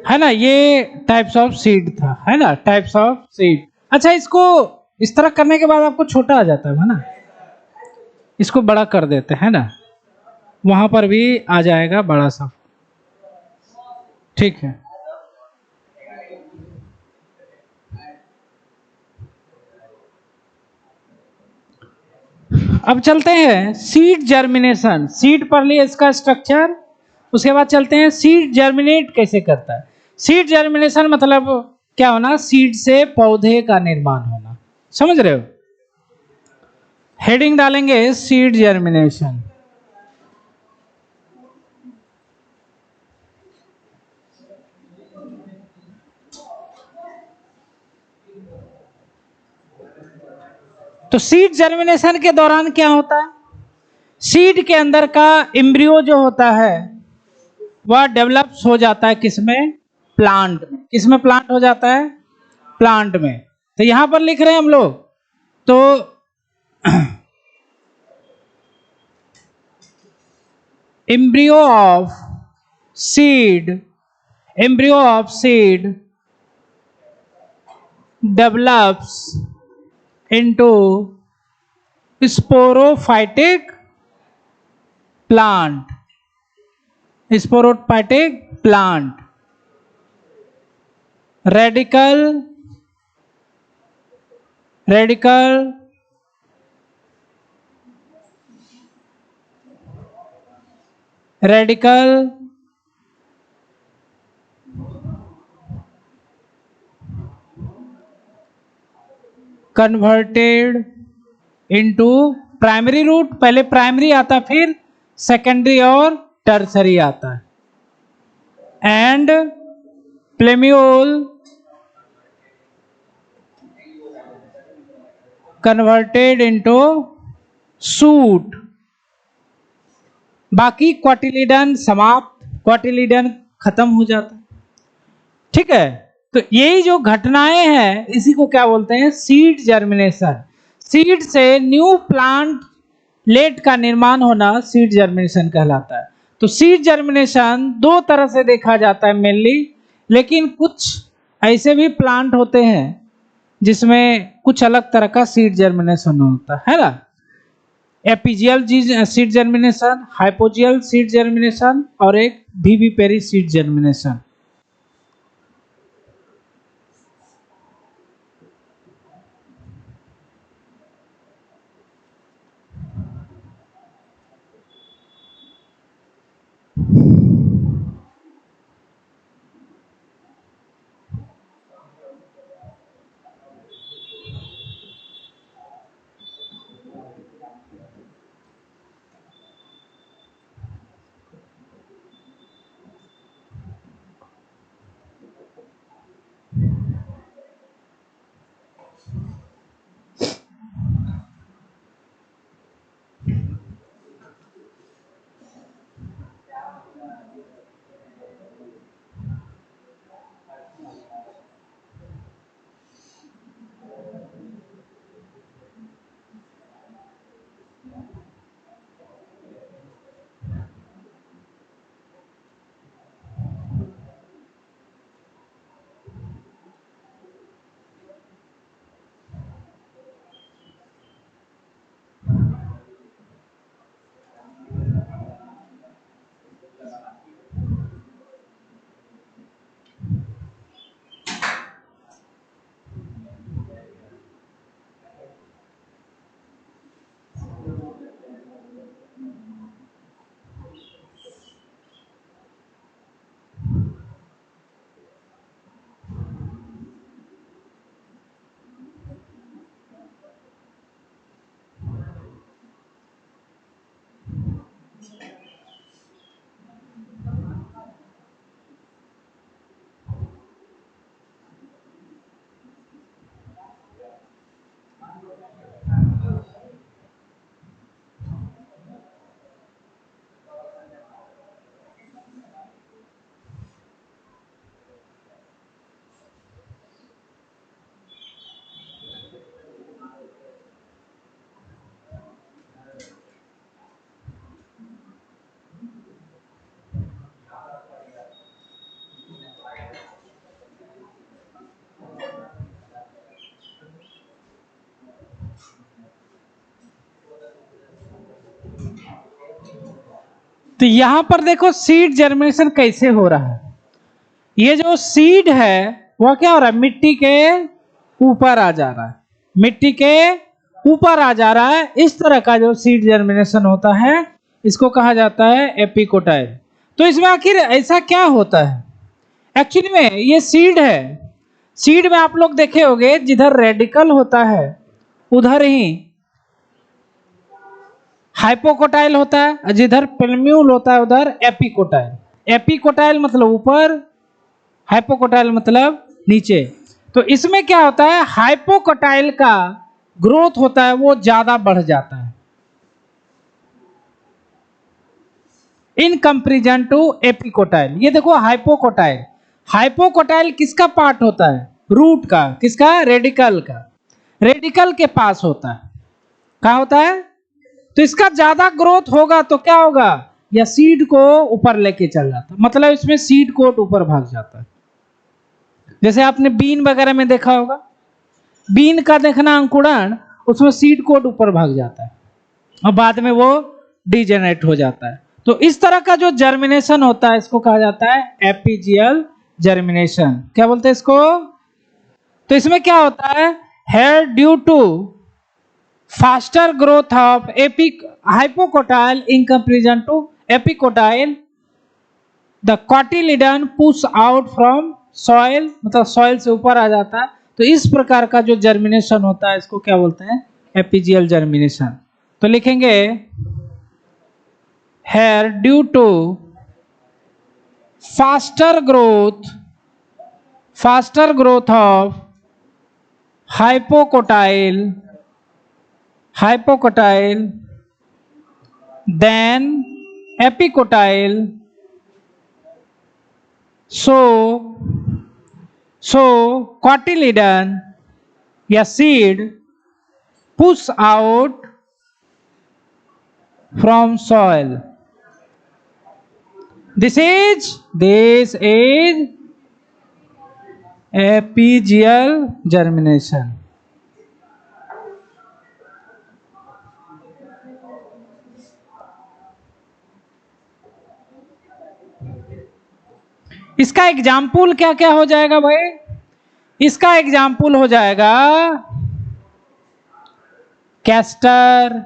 है ना, ये टाइप्स ऑफ सीड था, है ना, टाइप्स ऑफ सीड। अच्छा, इसको इस तरह करने के बाद आपको छोटा आ जाता है ना, इसको बड़ा कर देते हैं ना, वहां पर भी आ जाएगा बड़ा सा। ठीक है, अब चलते हैं सीड जर्मिनेशन। सीड पढ़ लिया इसका स्ट्रक्चर, उसके बाद चलते हैं सीड जर्मिनेट कैसे करता है। सीड जर्मिनेशन मतलब क्या होना, सीड से पौधे का निर्माण होना, समझ रहे हो। हेडिंग डालेंगे सीड जर्मिनेशन। तो सीड जर्मिनेशन के दौरान क्या होता है, सीड के अंदर का एम्ब्रियो जो होता है वह डेवलप्स हो जाता है किसमें, प्लांट में। किसमें प्लांट हो जाता है, प्लांट में। तो यहां पर लिख रहे हैं हम लोग, तो embryo of seed, embryo of seed develops into sporophytic plant, sporophytic plant, radical, radical radical converted into primary root. पहले प्राइमरी आता फिर सेकेंडरी और टर्सरी आता है। And plumule converted into shoot. बाकी क्वाटिलिडन समाप्त, क्वाटिलिडन खत्म हो जाता है। ठीक है, तो यही जो घटनाएं हैं इसी को क्या बोलते हैं, सीड जर्मिनेशन। सीड से न्यू प्लांट लेट का निर्माण होना सीड जर्मिनेशन कहलाता है। तो सीड जर्मिनेशन दो तरह से देखा जाता है मेनली, लेकिन कुछ ऐसे भी प्लांट होते हैं जिसमें कुछ अलग तरह का सीड जर्मिनेशन होता है ना। एपिजियल seed germination, hypogeal seed germination और एक विविपेरी सीड जर्मिनेशन। तो यहां पर देखो सीड जर्मिनेशन कैसे हो रहा है। ये जो सीड है वह क्या हो रहा है, मिट्टी के ऊपर आ जा रहा है, मिट्टी के ऊपर आ जा रहा है। इस तरह का जो सीड जर्मिनेशन होता है इसको कहा जाता है एपिकोटाइल। तो इसमें आखिर ऐसा क्या होता है, एक्चुअली में ये सीड है। सीड में आप लोग देखे होंगे जिधर रेडिकल होता है उधर ही हाइपोकोटाइल होता है, और जिधर प्लम्यूल होता है उधर एपिकोटाइल। एपिकोटाइल मतलब ऊपर, हाइपोकोटाइल मतलब नीचे। तो इसमें क्या होता है, हाइपोकोटाइल का ग्रोथ होता है वो ज्यादा बढ़ जाता है इन कंपेरिजन टू एपिकोटाइल। ये देखो हाइपोकोटाइल, हाइपोकोटाइल किसका पार्ट होता है, रूट का, किसका, रेडिकल का, रेडिकल के पास होता है। कहाँ होता है, तो इसका ज्यादा ग्रोथ होगा तो क्या होगा, या सीड को ऊपर लेके चल जाता है, मतलब इसमें सीड कोट ऊपर भाग जाता है। जैसे आपने बीन वगैरह में देखा होगा, बीन का देखना अंकुरण, उसमें सीड कोट ऊपर भाग जाता है और बाद में वो डिजेनरेट हो जाता है। तो इस तरह का जो जर्मिनेशन होता है इसको कहा जाता है एपीजियल जर्मिनेशन। क्या बोलते हैं इसको। तो इसमें क्या होता है, here due to faster growth of hypocotyle in comparison to epicotyle, the cotyledon push out from soil, मतलब soil से ऊपर आ जाता है। तो इस प्रकार का जो जर्मिनेशन होता है इसको क्या बोलते हैं, एपीजियल जर्मिनेशन। तो लिखेंगे here due to faster growth of hypocotyle than epicotyle, so cotyledon या seed push out from soil. This is apigeal germination. इसका एग्जाम्पल क्या क्या हो जाएगा भाई, इसका एग्जाम्पल हो जाएगा कैस्टर,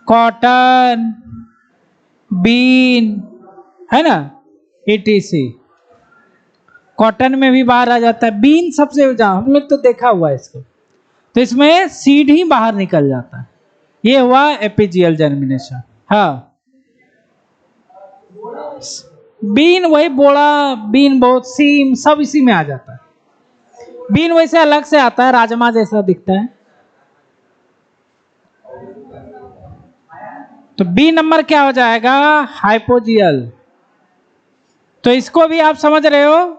कॉटन, बीन, है ना, एटीसी। कॉटन में भी बाहर आ जाता है, बीन सबसे हम लोग तो देखा हुआ है इसको। तो इसमें सीड ही बाहर निकल जाता है, ये हुआ एपीजियल जर्मिनेशन। हाँ, बीन वही बोड़ा, बीन बहुत, सीम सब इसी में आ जाता है। बीन वैसे अलग से आता है, राजमा जैसा दिखता है। तो बी नंबर क्या हो जाएगा, हाइपोजियल। तो इसको भी आप समझ रहे हो,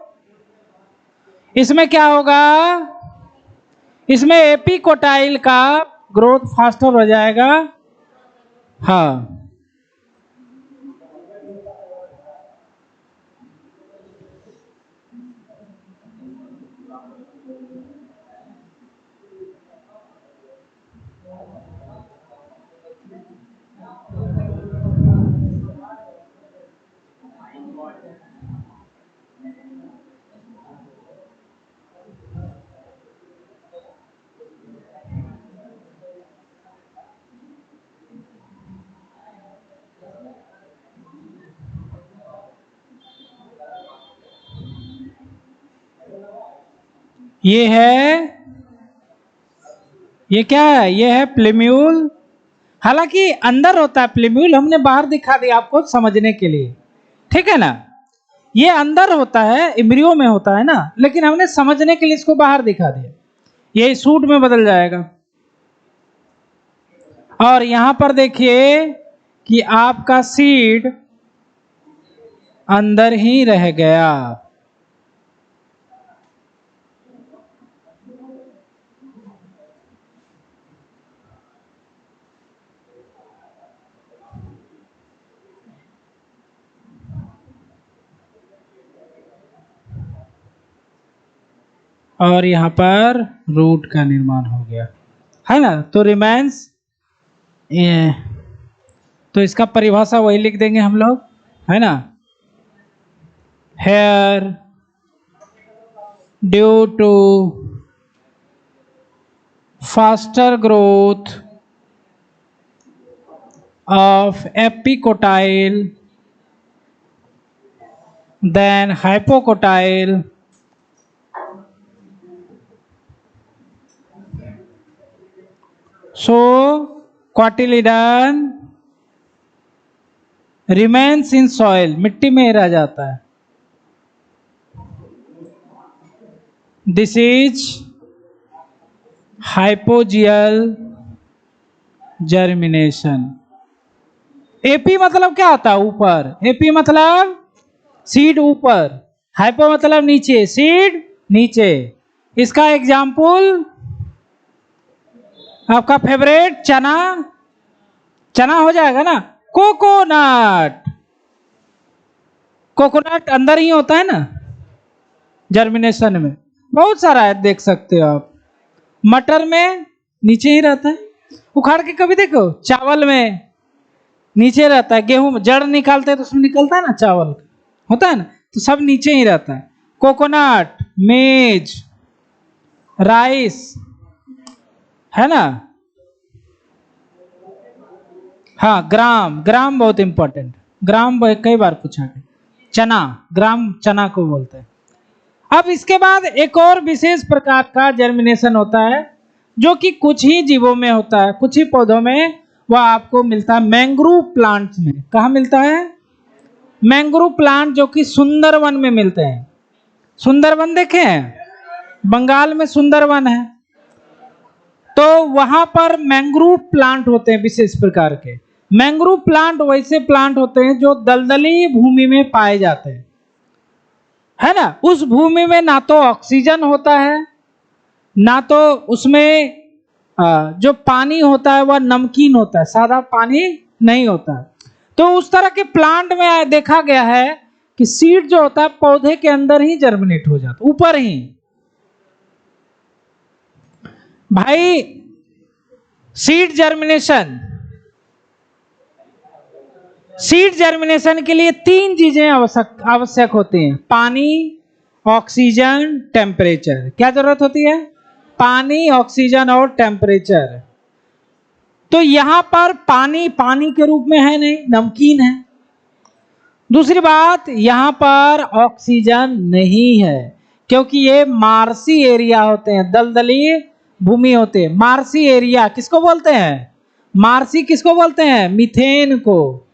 इसमें क्या होगा, इसमें एपिकोटाइल का ग्रोथ फास्टर हो जाएगा। हाँ, ये है, ये क्या है, ये है प्लेम्यूल। हालांकि अंदर होता है प्लेम्यूल, हमने बाहर दिखा दिया आपको समझने के लिए, ठीक है ना। ये अंदर होता है, इम्ब्रियो में होता है ना, लेकिन हमने समझने के लिए इसको बाहर दिखा दिया। ये सूट में बदल जाएगा। और यहां पर देखिए कि आपका सीड अंदर ही रह गया। और यहाँ पर रूट का निर्माण हो गया, है ना। तो रिमेन्स ये तो इसका परिभाषा वही लिख देंगे हम लोग, है ना। Here due to faster growth of epicotyl than hypocotyl, so cotyledon remains in soil, मिट्टी में ही रह जाता है। This is hypogeal germination. Epi मतलब क्या होता है? ऊपर। एपी मतलब सीड ऊपर, हाइपो मतलब नीचे, सीड नीचे। इसका एग्जाम्पल आपका फेवरेट चना, चना हो जाएगा ना। कोकोनट, कोकोनट अंदर ही होता है ना जर्मिनेशन में, बहुत सारा है, देख सकते हो आप। मटर में नीचे ही रहता है, उखाड़ के कभी देखो। चावल में नीचे रहता है, गेहूं में जड़ निकालते हैं तो उसमें निकलता है ना, चावल होता है ना, तो सब नीचे ही रहता है। कोकोनट, मेज, राइस, है ना। हाँ, ग्राम, ग्राम बहुत इंपॉर्टेंट, ग्राम कई बार पूछा गया। चना, ग्राम चना को बोलते हैं। अब इसके बाद एक और विशेष प्रकार का जर्मिनेशन होता है जो कि कुछ ही जीवों में होता है, कुछ ही पौधों में, वह आपको मिलता है मैंग्रोव प्लांट्स में। कहाँ मिलता है? मैंग्रोव प्लांट, जो कि सुंदरवन में मिलते हैं। सुंदरवन देखे हैं? बंगाल में सुंदरवन है, तो वहां पर मैंग्रोव प्लांट होते हैं विशेष प्रकार के। मैंग्रोव प्लांट वैसे प्लांट होते हैं जो दलदली भूमि में पाए जाते हैं, है ना। उस भूमि में ना तो ऑक्सीजन होता है, ना तो उसमें जो पानी होता है वह नमकीन होता है, सादा पानी नहीं होता है। तो उस तरह के प्लांट में देखा गया है कि सीड जो होता है पौधे के अंदर ही जर्मिनेट हो जाता है, ऊपर ही। भाई सीड जर्मिनेशन, सीड जर्मिनेशन के लिए 3 चीजें आवश्यक होती हैं: पानी, ऑक्सीजन, टेम्परेचर। क्या जरूरत होती है? पानी, ऑक्सीजन और टेम्परेचर। तो यहां पर पानी पानी के रूप में है नहीं, नमकीन है। दूसरी बात, यहां पर ऑक्सीजन नहीं है क्योंकि ये मार्सी एरिया होते हैं, दलदली भूमि होते हैं। मार्सी एरिया किसको बोलते हैं? मार्सी किसको बोलते हैं? मीथेन को।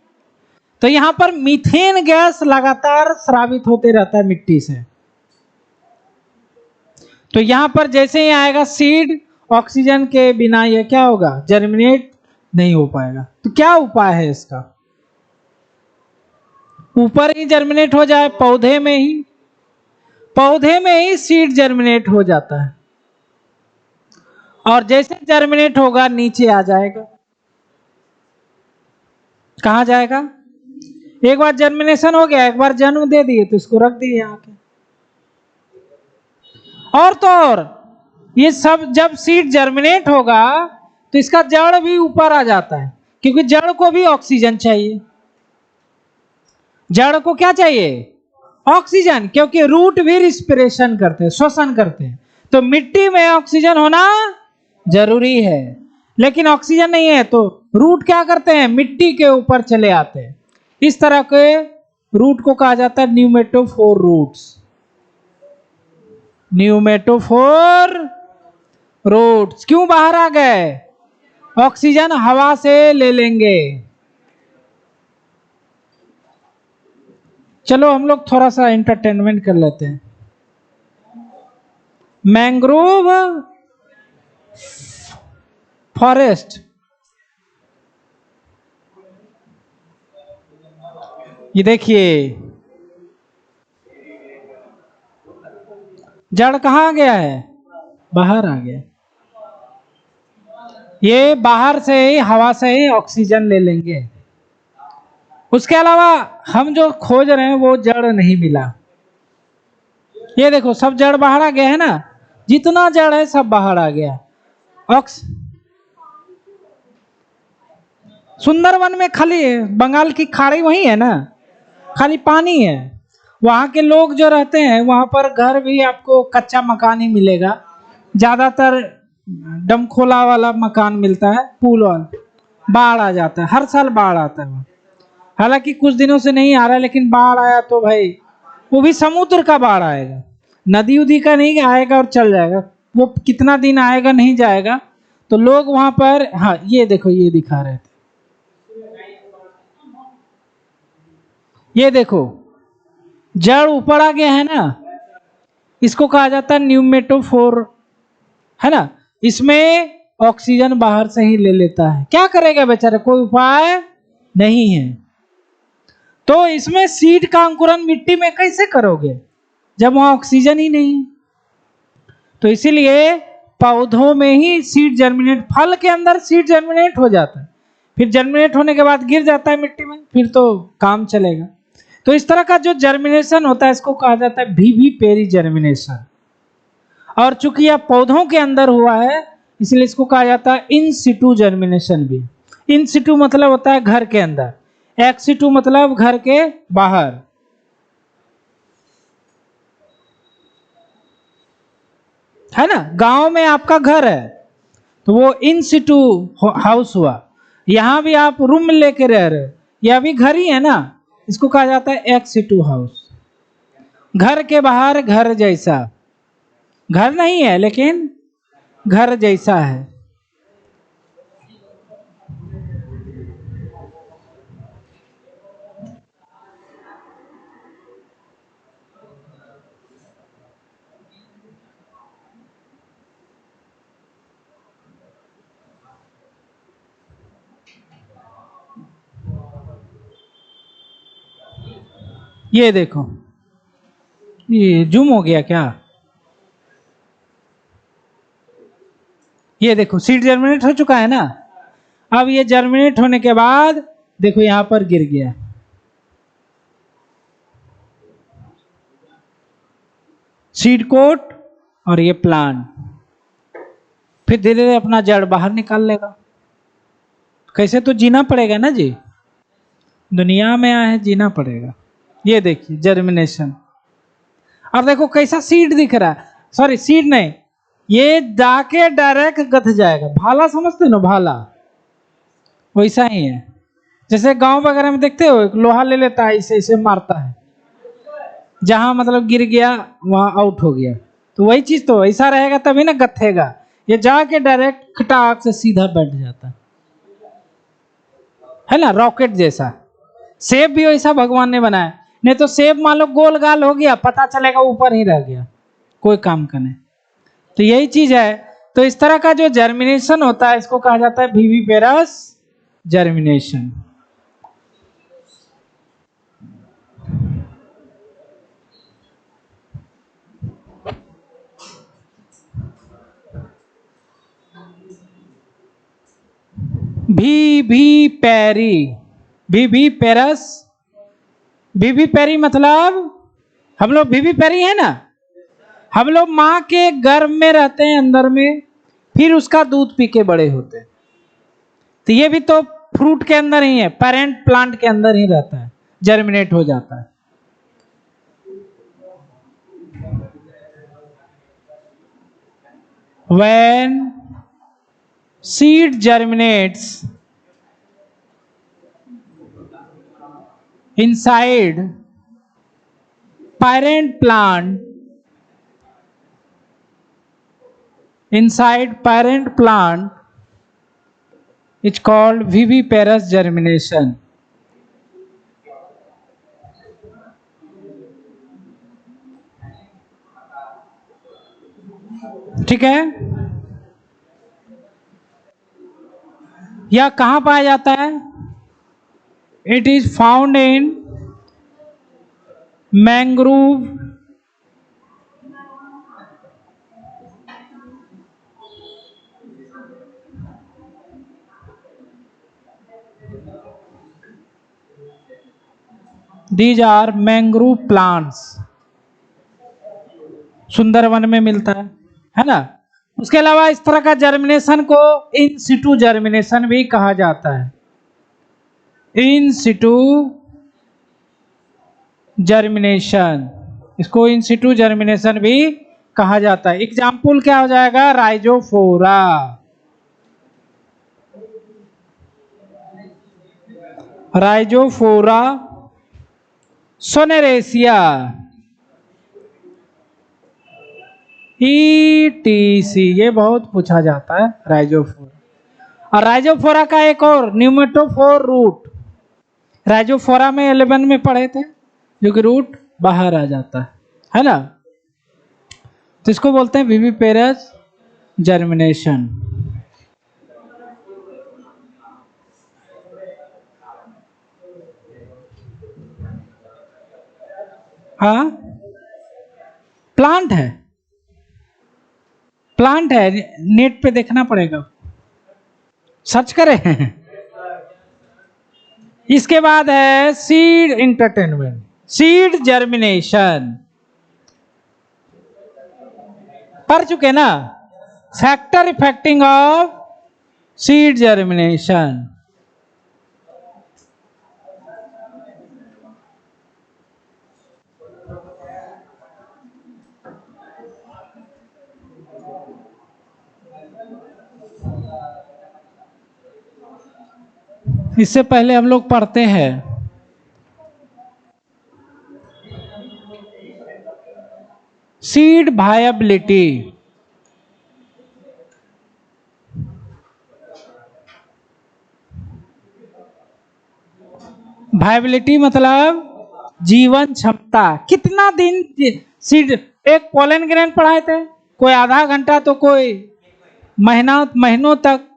तो यहां पर मीथेन गैस लगातार स्रावित होते रहता है मिट्टी से। तो यहां पर जैसे ही आएगा सीड, ऑक्सीजन के बिना ये क्या होगा? जर्मिनेट नहीं हो पाएगा। तो क्या उपाय है इसका? ऊपर ही जर्मिनेट हो जाए, पौधे में ही, पौधे में ही सीड जर्मिनेट हो जाता है, और जैसे जर्मिनेट होगा नीचे आ जाएगा। कहां जाएगा? एक बार जर्मिनेशन हो गया, एक बार जन्म दे दिए तो इसको रख दिए यहाँ के। और तो और ये सब जब सीड जर्मिनेट होगा तो इसका जड़ भी ऊपर आ जाता है, क्योंकि जड़ को भी ऑक्सीजन चाहिए। जड़ को क्या चाहिए? ऑक्सीजन, क्योंकि रूट भी रिस्पिरेशन करते हैं, श्वसन करते हैं। तो मिट्टी में ऑक्सीजन होना जरूरी है, लेकिन ऑक्सीजन नहीं है तो रूट क्या करते हैं? मिट्टी के ऊपर चले आते हैं। इस तरह के रूट को कहा जाता है न्यूमेटोफोर रूट्स। न्यूमेटोफोर रूट्स क्यों बाहर आ गए? ऑक्सीजन हवा से ले लेंगे। चलो हम लोग थोड़ा सा एंटरटेनमेंट कर लेते हैं। मैंग्रोव फॉरेस्ट, ये देखिए जड़ कहाँ आ गया है? बाहर आ गया। ये बाहर से ही, हवा से ही ऑक्सीजन ले लेंगे। उसके अलावा हम जो खोज रहे हैं वो जड़ नहीं मिला। ये देखो सब जड़ बाहर आ गया है ना, जितना जड़ है सब बाहर आ गया। सुंदरवन में खाली बंगाल की खाड़ी वही है ना, खाली पानी है। वहाँ के लोग जो रहते हैं वहाँ पर घर भी आपको कच्चा मकान ही मिलेगा, ज्यादातर डमखोला वाला मकान मिलता है, पुल वाला। बाढ़ आ जाता है, हर साल बाढ़ आता है। हालांकि कुछ दिनों से नहीं आ रहा है, लेकिन बाढ़ आया तो भाई वो भी समुद्र का बाढ़ आएगा, नदी उदी का नहीं आएगा और चल जाएगा। वो कितना दिन आएगा नहीं जाएगा। तो लोग वहां पर, हाँ ये देखो ये दिखा रहे थे, ये देखो जड़ ऊपर आ गया है ना, इसको कहा जाता है न्यूमेटोफोर, है ना। इसमें ऑक्सीजन बाहर से ही ले लेता है। क्या करेगा बेचारा, कोई उपाय नहीं है। तो इसमें सीड का अंकुरन मिट्टी में कैसे करोगे जब वहां ऑक्सीजन ही नहीं है। तो इसीलिए पौधों में ही सीड जर्मिनेट, फल के अंदर सीड जर्मिनेट हो जाता है, फिर जर्मिनेट होने के बाद गिर जाता है मिट्टी में, फिर तो काम चलेगा। तो इस तरह का जो जर्मिनेशन होता है इसको कहा जाता है विविपेरी जर्मिनेशन। और चूंकि यह पौधों के अंदर हुआ है इसलिए इसको कहा जाता है इन सिटू जर्मिनेशन भी। इन सिटू मतलब होता है घर के अंदर, एक्स सिटू मतलब घर के बाहर। है ना, गांव में आपका घर है तो वो इन सिटू हाउस हुआ। यहां भी आप रूम लेके रह रहे, यह भी घर ही है ना, इसको कहा जाता है एक्स सिटू हाउस। घर के बाहर घर जैसा, घर नहीं है लेकिन घर जैसा है। ये देखो, ये जूम हो गया क्या, ये देखो सीड जर्मिनेट हो चुका है ना। अब ये जर्मिनेट होने के बाद देखो यहां पर गिर गया, सीड कोट और ये प्लांट, फिर धीरे धीरे अपना जड़ बाहर निकाल लेगा। कैसे तो जीना पड़ेगा ना जी, दुनिया में आए जीना पड़ेगा। ये देखिए जर्मिनेशन, और देखो कैसा सीड दिख रहा है, सॉरी सीड नहीं, ये जाके डायरेक्ट गथ जाएगा। भाला समझते हो ना, भाला वैसा ही है। जैसे गांव वगैरह में देखते हो लोहा ले लेता है, इसे इसे मारता है, जहां मतलब गिर गया वहां आउट हो गया। तो वही चीज तो ऐसा रहेगा तभी ना गथेगा, ये जाके डायरेक्ट खटाक से सीधा बैठ जाता है ना, रॉकेट जैसा। सेब भी वैसा भगवान ने बनाया, नहीं तो सेब मान लो गोल गाल हो गया, पता चलेगा ऊपर ही रह गया, कोई काम का नहीं। तो यही चीज है। तो इस तरह का जो जर्मिनेशन होता है इसको कहा जाता है विविपेरस जर्मिनेशन। भी पैरी, भी पेरस, भी पैरी मतलब हम लोग भी पैरी है ना, हम लोग माँ के गर्भ में रहते हैं अंदर में, फिर उसका दूध पी के बड़े होते हैं। तो ये भी तो फ्रूट के अंदर ही है, पेरेंट प्लांट के अंदर ही रहता है, जर्मिनेट हो जाता है। When seed germinates inside parent plant, inside parent plant, it's called viviparous germination. ठीक है, यह कहां पाया जाता है, it is found in mangrove, these are mangrove plants, Sundarban में मिलता है ना। उसके अलावा इस तरह का जर्मिनेशन को इन सिटू जर्मिनेशन भी कहा जाता है। इन सिटू जर्मिनेशन, इसको इन सिटू जर्मिनेशन भी कहा जाता है। एग्जाम्पल क्या हो जाएगा? राइजोफोरा, राइजोफोरा सोनेरेसिया, ETC, ये बहुत पूछा जाता है राइजोफोरा। और राइजोफोरा का एक और न्यूमेटोफोर रूट, राइजोफोरा में 11 में पढ़े थे, जो कि रूट बाहर आ जाता है ना। तो इसको बोलते हैं विविपेरस जर्मिनेशन। हाँ, प्लांट है, प्लांट है, नेट पे देखना पड़ेगा, सर्च करें। इसके बाद है सीड इंटरटेनमेंट, सीड जर्मिनेशन पढ़ चुके ना, factor effecting of seed germination. इससे पहले हम लोग पढ़ते हैं सीड वायबिलिटी। वायबिलिटी मतलब जीवन क्षमता, कितना दिन सीड, एक पोलन ग्रेन पढ़ाए थे, कोई आधा घंटा तो कोई महीनों तक,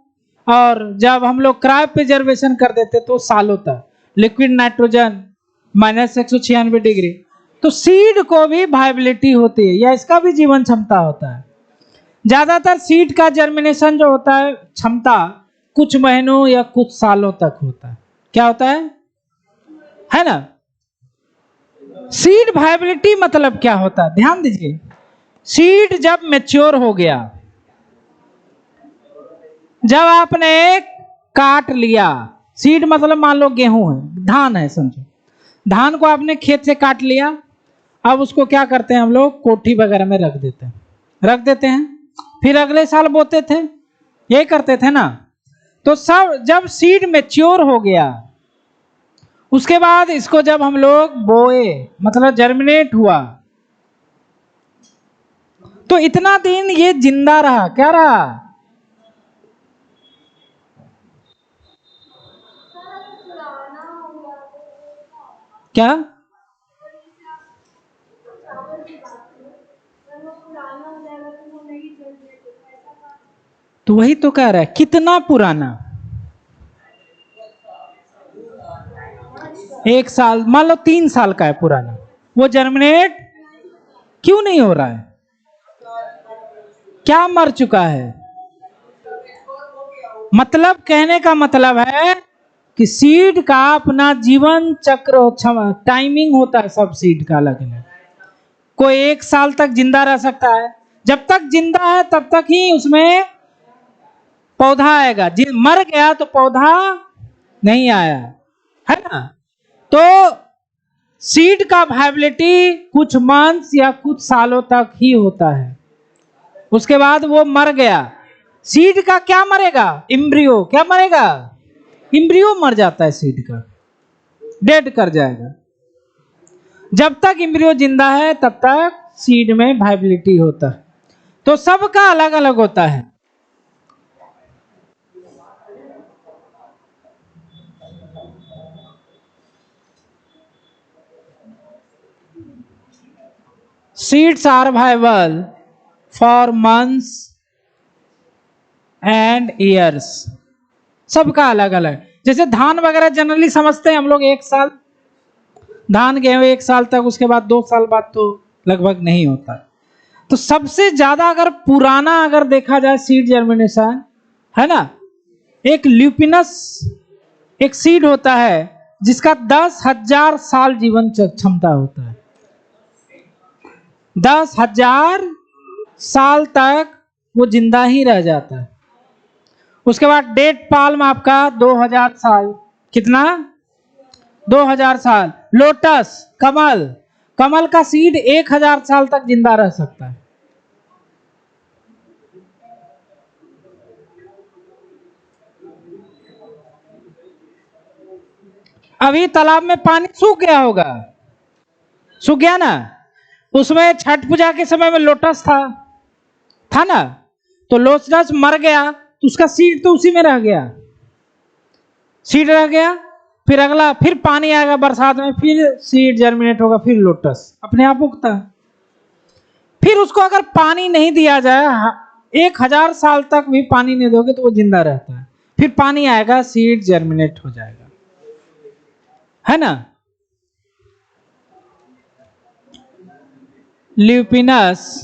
और जब हम लोग क्रायो प्रिजर्वेशन कर देते तो सालों तक, लिक्विड नाइट्रोजन -196 डिग्री। तो सीड को भी वायबिलिटी होती है, या इसका भी जीवन क्षमता होता है। ज्यादातर सीड का जर्मिनेशन जो होता है क्षमता कुछ महीनों या कुछ सालों तक होता है। क्या होता है ना। सीड वायबिलिटी मतलब क्या होता है, ध्यान दीजिए। सीड जब मैच्योर हो गया, जब आपने काट लिया, सीड मतलब मान लो गेहूं है, धान है समझो, धान को आपने खेत से काट लिया, अब उसको क्या करते हैं हम लोग, कोठी वगैरह में रख देते हैं, फिर अगले साल बोते थे, यही करते थे ना। तो सब जब सीड मैच्योर हो गया, उसके बाद इसको जब हम लोग बोए, मतलब जर्मिनेट हुआ, तो इतना दिन ये जिंदा रहा, क्या रहा, क्या, तो वही तो कह रहा है, कितना पुराना, 1 साल, मान लो 3 साल का है पुराना, वो जर्मिनेट क्यों नहीं हो रहा है, क्या मर चुका है। मतलब कहने का मतलब है कि सीड का अपना जीवन चक्र, टाइमिंग होता है सब सीड का अलग अलग। कोई 1 साल तक जिंदा रह सकता है, जब तक जिंदा है तब तक ही उसमें पौधा आएगा, मर गया तो पौधा नहीं आया, है ना। तो सीड का वायबिलिटी कुछ मंथ्स या कुछ सालों तक ही होता है, उसके बाद वो मर गया। सीड का क्या मरेगा, इम्ब्रियो, क्या मरेगा, इम्ब्रियो मर जाता है, सीड का डेड कर जाएगा। जब तक इम्ब्रियो जिंदा है तब तक सीड में वायबिलिटी होता है। तो सबका अलग अलग होता है। Seeds are viable for months and years, सबका अलग अलग। जैसे धान वगैरह जनरली समझते हैं हम लोग 1 साल, धान गेहूं 1 साल तक, उसके बाद 2 साल बाद तो लगभग नहीं होता। तो सबसे ज्यादा अगर पुराना अगर देखा जाए सीड जर्मिनेशन, है ना, एक ल्यूपिनस एक सीड होता है जिसका 10,000 साल जीवन क्षमता होता है, 10,000 साल तक वो जिंदा ही रह जाता है। उसके बाद डेट पाल्म आपका 2000 साल, कितना, 2000 साल। लोटस, कमल, कमल का सीड 1000 साल तक जिंदा रह सकता है। अभी तालाब में पानी सूख गया होगा, सूख गया ना, उसमें छठ पूजा के समय में लोटस था ना, तो लोटस मर गया तो उसका सीड तो उसी में रह गया, सीड रह गया, फिर अगला फिर पानी आएगा बरसात में, फिर सीड जर्मिनेट होगा, फिर लोटस अपने आप उगता है। फिर उसको अगर पानी नहीं दिया जाए, 1000 साल तक भी पानी नहीं दोगे तो वो जिंदा रहता है, फिर पानी आएगा, सीड जर्मिनेट हो जाएगा, है ना। ल्यूपिनस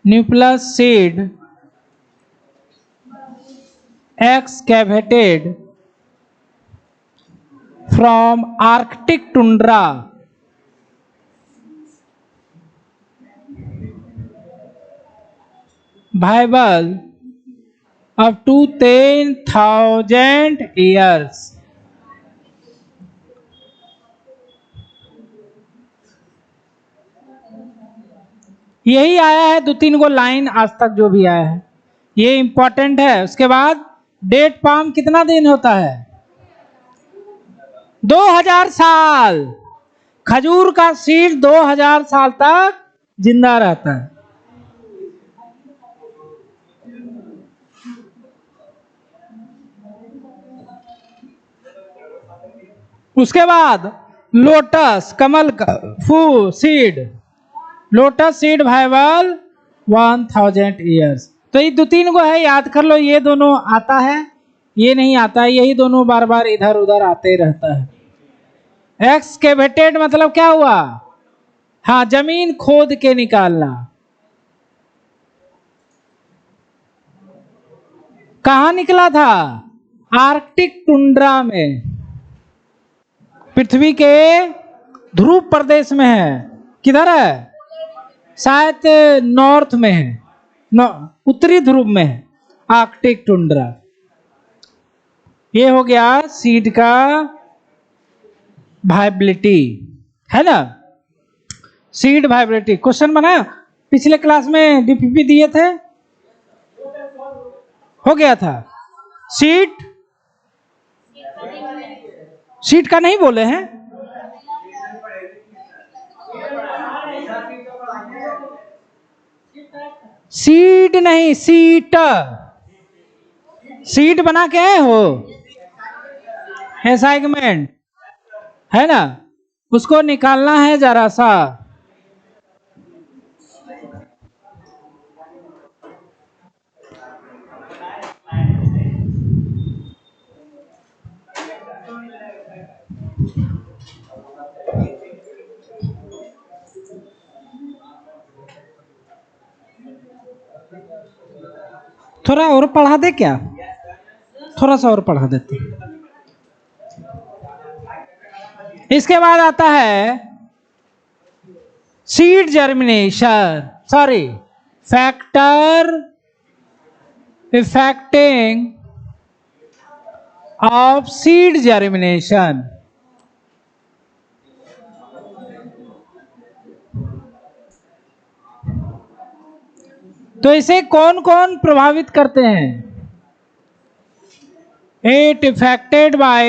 न्यूप्लस seed excavated from Arctic tundra viable up to 10,000 years। यही आया है 2-3 गो लाइन आज तक जो भी आया है, ये इंपॉर्टेंट है। उसके बाद डेट पाम कितना दिन होता है? 2000 साल। खजूर का सीड 2000 साल तक जिंदा रहता है। उसके बाद लोटस, कमल का seed, lotus seed viable 1000 years. तो ये 2-3 गो है, याद कर लो, ये दोनों आता है, ये नहीं आता है, यही दोनों बार बार इधर उधर आते रहता है। एक्सकेवेटेड मतलब क्या हुआ? हाँ, जमीन खोद के निकालना। कहाँ निकला था? आर्कटिक टुंड्रा में, पृथ्वी के ध्रुव प्रदेश में है। किधर है? शायद नॉर्थ में है, उत्तरी ध्रुव में है आर्कटिक टुंड्रा। ये हो गया सीड का वाइबिलिटी, है ना। सीड वाइबिलिटी क्वेश्चन बना, पिछले क्लास में डीपीपी दिए थे, हो गया था। सीड का नहीं बोले हैं, सीड नहीं, सीट, सीट बना के आए हो, असाइनमेंट है ना, उसको निकालना है जरा सा। थोड़ा और पढ़ा दे क्या? थोड़ा सा और पढ़ा देते। इसके बाद आता है seed germination, sorry, factor effecting of seed germination. तो इसे कौन कौन प्रभावित करते हैं? It effected by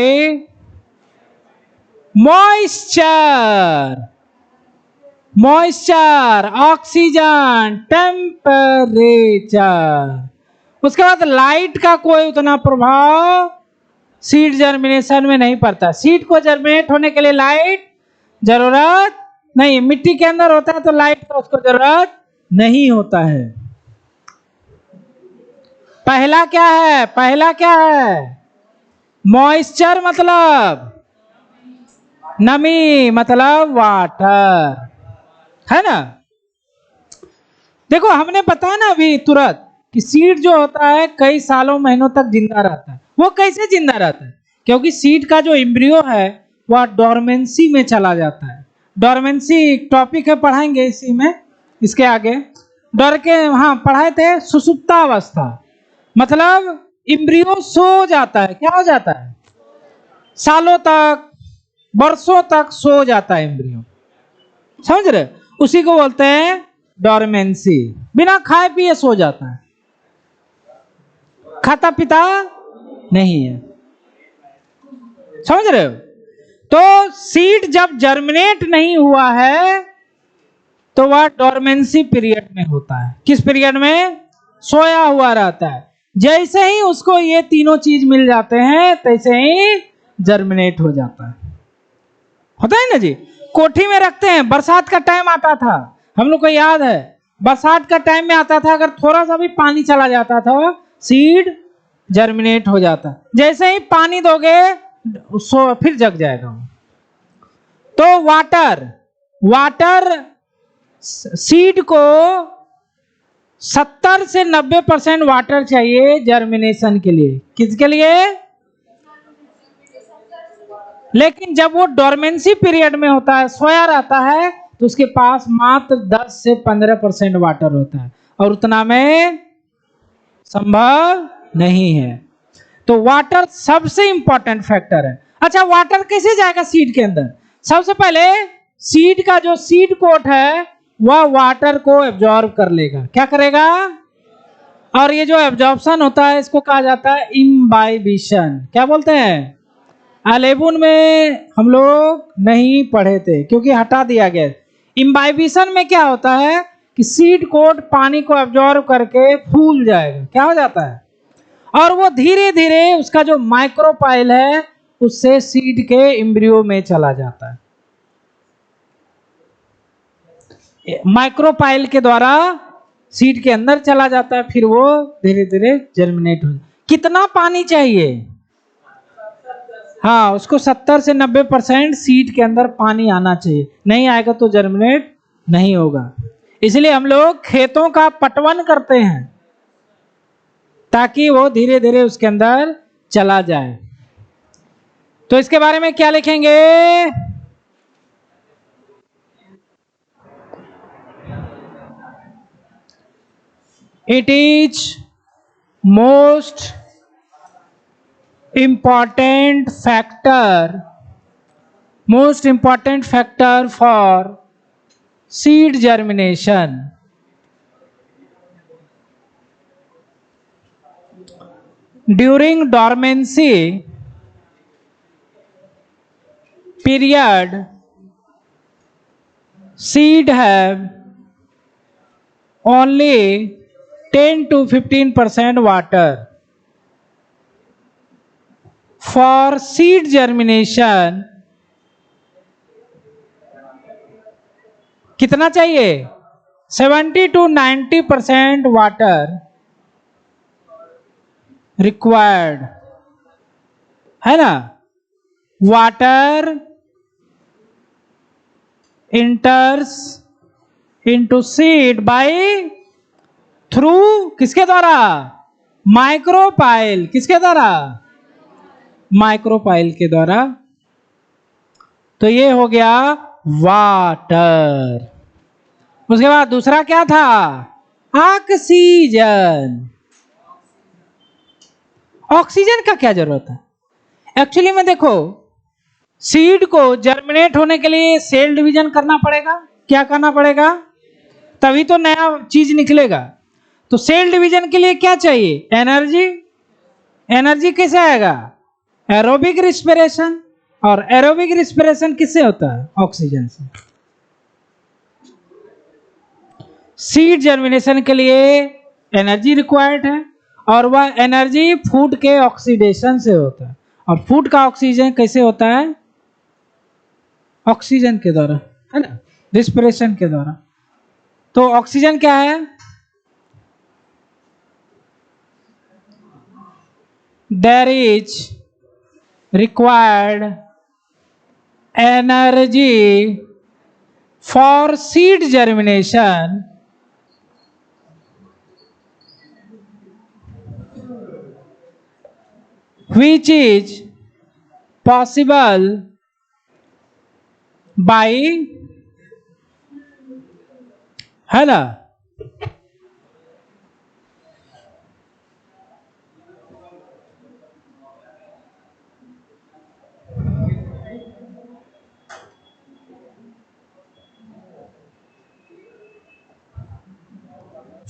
moisture, moisture, oxygen, temperature. उसके बाद लाइट का कोई उतना प्रभाव सीड जर्मिनेशन में नहीं पड़ता। सीड को जर्मिनेट होने के लिए लाइट जरूरत नहीं, मिट्टी के अंदर होता है तो लाइट का उसको जरूरत नहीं होता है। पहला क्या है? पहला क्या है? मॉइस्चर मतलब नमी, मतलब वाटर, है ना। देखो हमने बताया ना अभी तुरंत कि सीड जो होता है कई सालों महीनों तक जिंदा रहता है। वो कैसे जिंदा रहता है? क्योंकि सीड का जो एम्ब्रियो है वह डोरमेंसी में चला जाता है। डोरमेंसी टॉपिक है, पढ़ाएंगे इसी में, इसके आगे डर के, हाँ पढ़ाए थे, सुसुप्तावस्था मतलब एम्ब्रियो सो जाता है। क्या हो जाता है? सालों तक, वर्षों तक सो जाता है एम्ब्रियो, समझ रहे, उसी को बोलते हैं डोरमेंसी। बिना खाए पिए सो जाता है, खाता पीता नहीं है, समझ रहे हो। तो सीड जब जर्मिनेट नहीं हुआ है तो वह डोरमेंसी पीरियड में होता है। किस पीरियड में? सोया हुआ रहता है। जैसे ही उसको ये तीनों चीज मिल जाते हैं तैसे ही जर्मिनेट हो जाता है। होता है ना जी, कोठी में रखते हैं, बरसात का टाइम आता था, हम लोग को याद है, बरसात का टाइम में आता था, अगर थोड़ा सा भी पानी चला जाता था सीड जर्मिनेट हो जाता। जैसे ही पानी दोगे फिर जग जाएगा। तो वाटर, वाटर सीड को 70 से 90% वाटर चाहिए जर्मिनेशन के लिए। किसके लिए? लेकिन जब वो डोरमेंसी पीरियड में होता है, सोया रहता है, तो उसके पास मात्र 10 से 15% वाटर होता है, और उतना में संभव नहीं है। तो वाटर सबसे इंपॉर्टेंट फैक्टर है। अच्छा, वाटर कैसे जाएगा सीड के अंदर? सबसे पहले सीड का जो सीड कोट है वह वाटर को एब्जॉर्ब कर लेगा। क्या करेगा? और ये जो एब्जॉर्प्शन होता है इसको कहा जाता है इम्बाइबिशन। क्या बोलते हैं? अलेबुन में हम लोग नहीं पढ़े थे क्योंकि हटा दिया गया। इम्बाइबिशन में क्या होता है कि सीड कोट पानी को एब्जॉर्ब करके फूल जाएगा। क्या हो जाता है? और वो धीरे धीरे उसका जो माइक्रोपाइल है उससे सीड के एम्ब्रियो में चला जाता है। माइक्रोपाइल के द्वारा सीड के अंदर चला जाता है, फिर वो धीरे धीरे जर्मिनेट हो। कितना पानी चाहिए? हाँ, उसको 70 से 90% सीड के अंदर पानी आना चाहिए, नहीं आएगा तो जर्मिनेट नहीं होगा। इसलिए हम लोग खेतों का पटवन करते हैं ताकि वो धीरे धीरे उसके अंदर चला जाए। तो इसके बारे में क्या लिखेंगे? It is most important factor for seed germination. During dormancy period, seed have only 10 to 15% water. For seed germination कितना चाहिए? 70 to 90% वाटर रिक्वायर्ड, है ना। Water इंटर्स into seed by through किसके द्वारा? माइक्रोपाइल। किसके द्वारा? माइक्रोपाइल के द्वारा। तो ये हो गया वाटर। उसके बाद दूसरा क्या था? ऑक्सीजन। ऑक्सीजन का क्या जरूरत है? एक्चुअली में देखो, सीड को जर्मिनेट होने के लिए सेल डिवीजन करना पड़ेगा। क्या करना पड़ेगा? तभी तो नया चीज निकलेगा। तो सेल डिवीजन के लिए क्या चाहिए? एनर्जी। एनर्जी कैसे आएगा? Aerobic respiration. और एरोबिक रिस्पिरेशन किससे होता है? ऑक्सीजन से। सीड जर्मिनेशन के लिए एनर्जी रिक्वायर्ड है, और वह एनर्जी फूड के ऑक्सीडेशन से होता है। और फूड का ऑक्सीजन कैसे होता है? ऑक्सीजन के द्वारा, है ना, रिस्पिरेशन के द्वारा। तो ऑक्सीजन क्या है? There is required energy for seed germination which is possible by, है ना,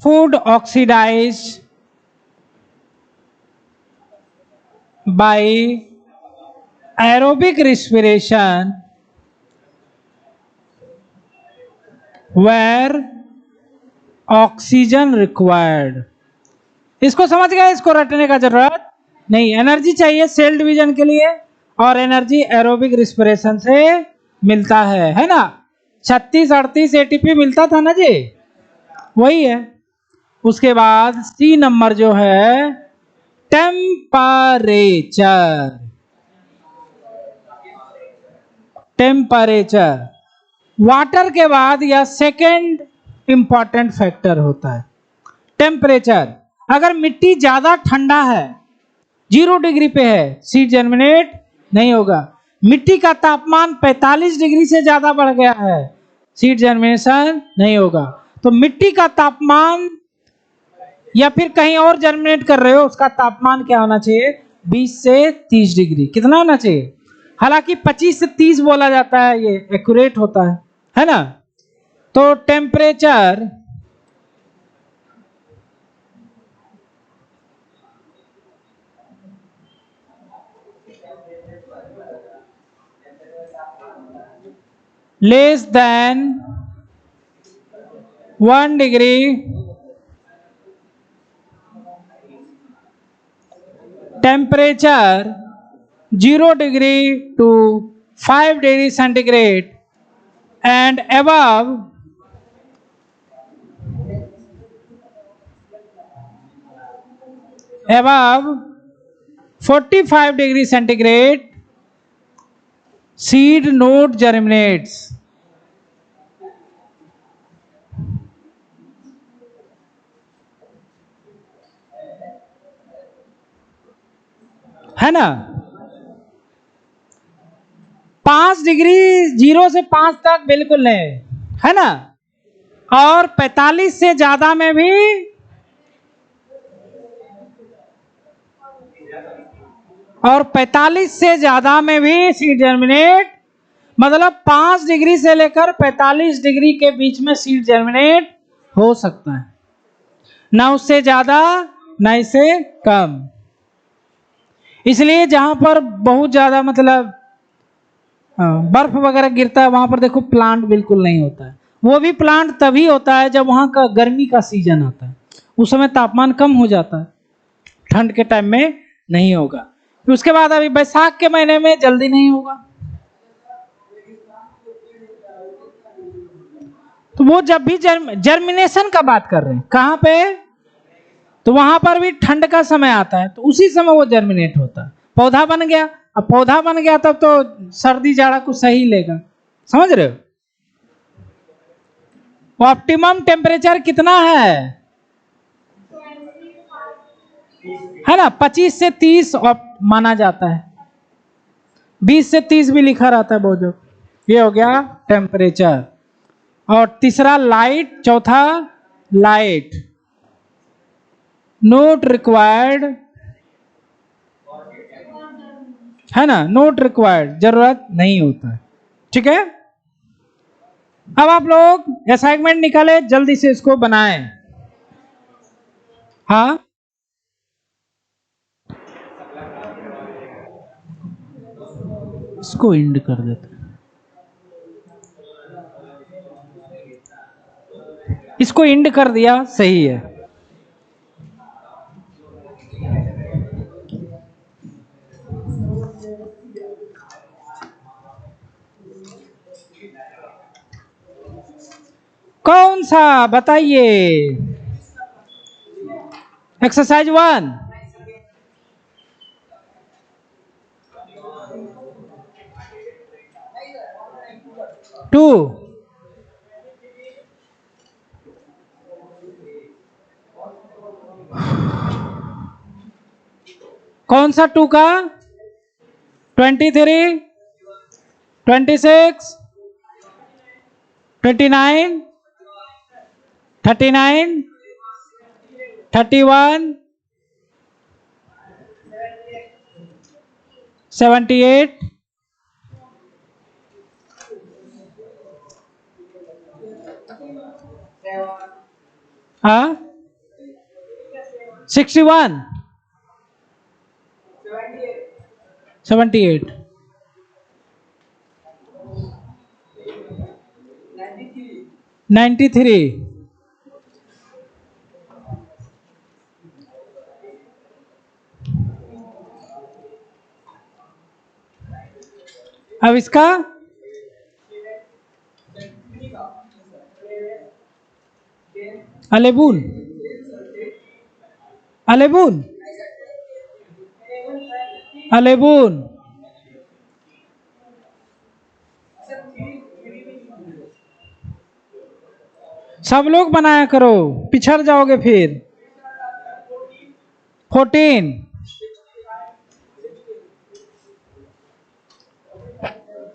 food oxidized by aerobic respiration where oxygen required। इसको समझ गए, इसको रटने का जरूरत नहीं। एनर्जी चाहिए सेल डिवीजन के लिए और एनर्जी एरोबिक रिस्पिरेशन से मिलता है ना। 36-38 एटीपी मिलता था ना जी, वही है। उसके बाद सी नंबर जो है टेम्परेचर। टेम्परेचर वाटर के बाद यह सेकेंड इंपॉर्टेंट फैक्टर होता है। टेम्परेचर, अगर मिट्टी ज्यादा ठंडा है, 0 डिग्री पे है, सीड जर्मिनेट नहीं होगा। मिट्टी का तापमान 45 डिग्री से ज्यादा बढ़ गया है, सीड जर्मिनेशन नहीं होगा। तो मिट्टी का तापमान या फिर कहीं और जर्मिनेट कर रहे हो, उसका तापमान क्या होना चाहिए? 20 से 30 डिग्री। कितना होना चाहिए? हालांकि 25 से 30 बोला जाता है, ये एक्यूरेट होता है ना। तो temperature less than 1 degree temperature 0 degree to 5 degree centigrade and above above 45 degree centigrade seed note germinates. है ना। 5 डिग्री 0 से 5 तक बिल्कुल नहीं, है ना। और 45 से ज्यादा में भी, और 45 से ज्यादा में भी सीड जर्मिनेट, मतलब 5 डिग्री से लेकर 45 डिग्री के बीच में सीड जर्मिनेट हो सकता है, ना उससे ज्यादा ना इससे कम। इसलिए जहां पर बहुत ज्यादा मतलब बर्फ वगैरह गिरता है, वहां पर देखो प्लांट बिल्कुल नहीं होता है। वो भी प्लांट तभी होता है जब वहां का गर्मी का सीजन आता है, उस समय तापमान कम हो जाता है, ठंड के टाइम में नहीं होगा। फिर उसके बाद अभी बैसाख के महीने में जल्दी नहीं होगा। तो वो जब भी जर्मिनेशन का बात कर रहे हैं कहां पे, तो वहां पर भी ठंड का समय आता है, तो उसी समय वो जर्मिनेट होता है, पौधा बन गया। अब पौधा बन गया तब तो सर्दी जाड़ा को सही लेगा, समझ रहे हो। ऑप्टिमम टेम्परेचर कितना है ना, 25 से 30 माना जाता है, 20 से 30 भी लिखा रहता है बहुत जो। ये हो गया टेम्परेचर। और तीसरा लाइट, चौथा लाइट। नोट रिक्वायर्ड, है ना, नोट रिक्वायर्ड, जरूरत नहीं होता है। ठीक है। अब आप लोग असाइनमेंट निकाले, जल्दी से इसको बनाएं। हाँ, इसको इंड कर देते, इसको इंड कर दिया, सही है। कौन सा बताइए? एक्सरसाइज 1, 2, कौन सा 2 का? 23, 26, 29, 39, 31, 78, हाँ 61, 78, 93, अब इसका अलेबुन, अलेबुन, अलेबुन, सब लोग बनाया करो, पिछड़ जाओगे फिर। 14,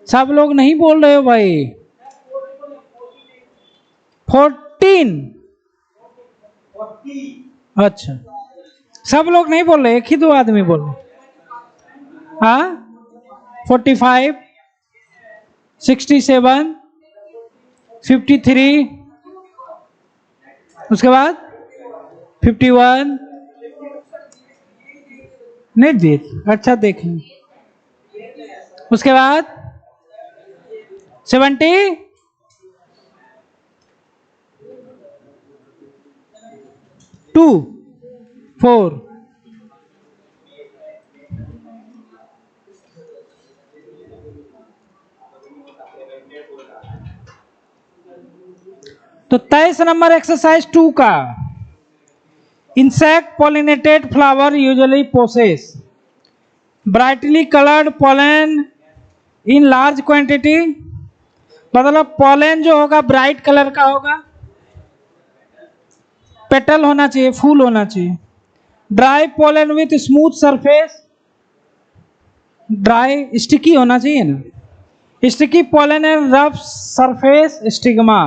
सब लोग नहीं बोल रहे हो भाई। 14, अच्छा, सब लोग नहीं बोल रहे, एक ही दो आदमी बोल रहे। हाँ, 45, 67, 53, उसके बाद 51, नहीं देख, अच्छा देख लें। उसके बाद 70, 2, 4, तो 23 नंबर एक्सरसाइज 2 का, insect pollinated flower usually possess brightly coloured pollen in large quantity, मतलब पोलन जो होगा ब्राइट कलर का होगा, पेटल होना चाहिए, फूल होना चाहिए। Dry pollen with smooth surface, dry sticky होना चाहिए ना, sticky pollen and rough surface stigma,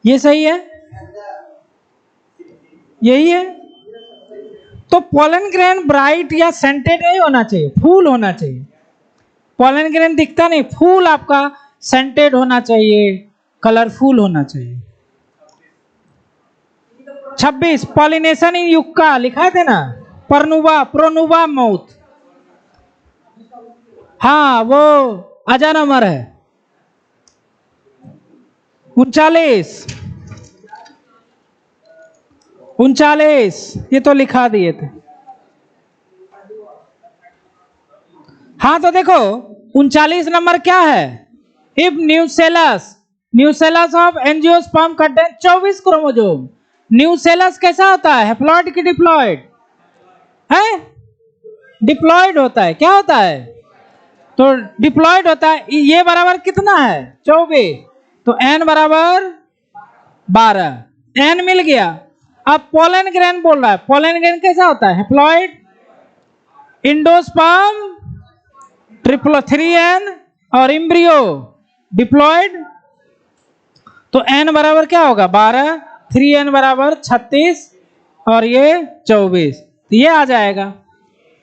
ये सही है, यही है। तो पोलन ग्रेन ब्राइट या सेंटेड नहीं होना चाहिए, फूल होना चाहिए। पोलन ग्रेन दिखता नहीं, फूल आपका सेंटेड होना चाहिए, कलरफुल होना चाहिए। 26, पॉलिनेशन इन युक्का लिखा थे ना, परनुवा, प्रोनुवा माउथ, हाँ वो आजा नंबर है 39, 39, ये तो लिखा दिए थे। हाँ तो देखो 39 नंबर क्या है, if nucellus, nucellus of angiosperm contain 24 chromosome. Nucellus कैसा होता है, हैप्लॉइड की डिप्लॉइड है, डिप्लॉइड होता है, क्या होता है, तो डिप्लॉइड होता है। ये बराबर कितना है 24, तो n बराबर 12, n मिल गया। अब पोलन ग्रेन बोल रहा है, पोलन ग्रेन कैसा होता है, हैप्लॉइड, इंडोस्पर्म ट्रिप्लो 3n और एम्ब्रियो डिप्लॉइड, तो n बराबर क्या होगा 12, 3n बराबर 36 और ये 24, तो ये आ जाएगा।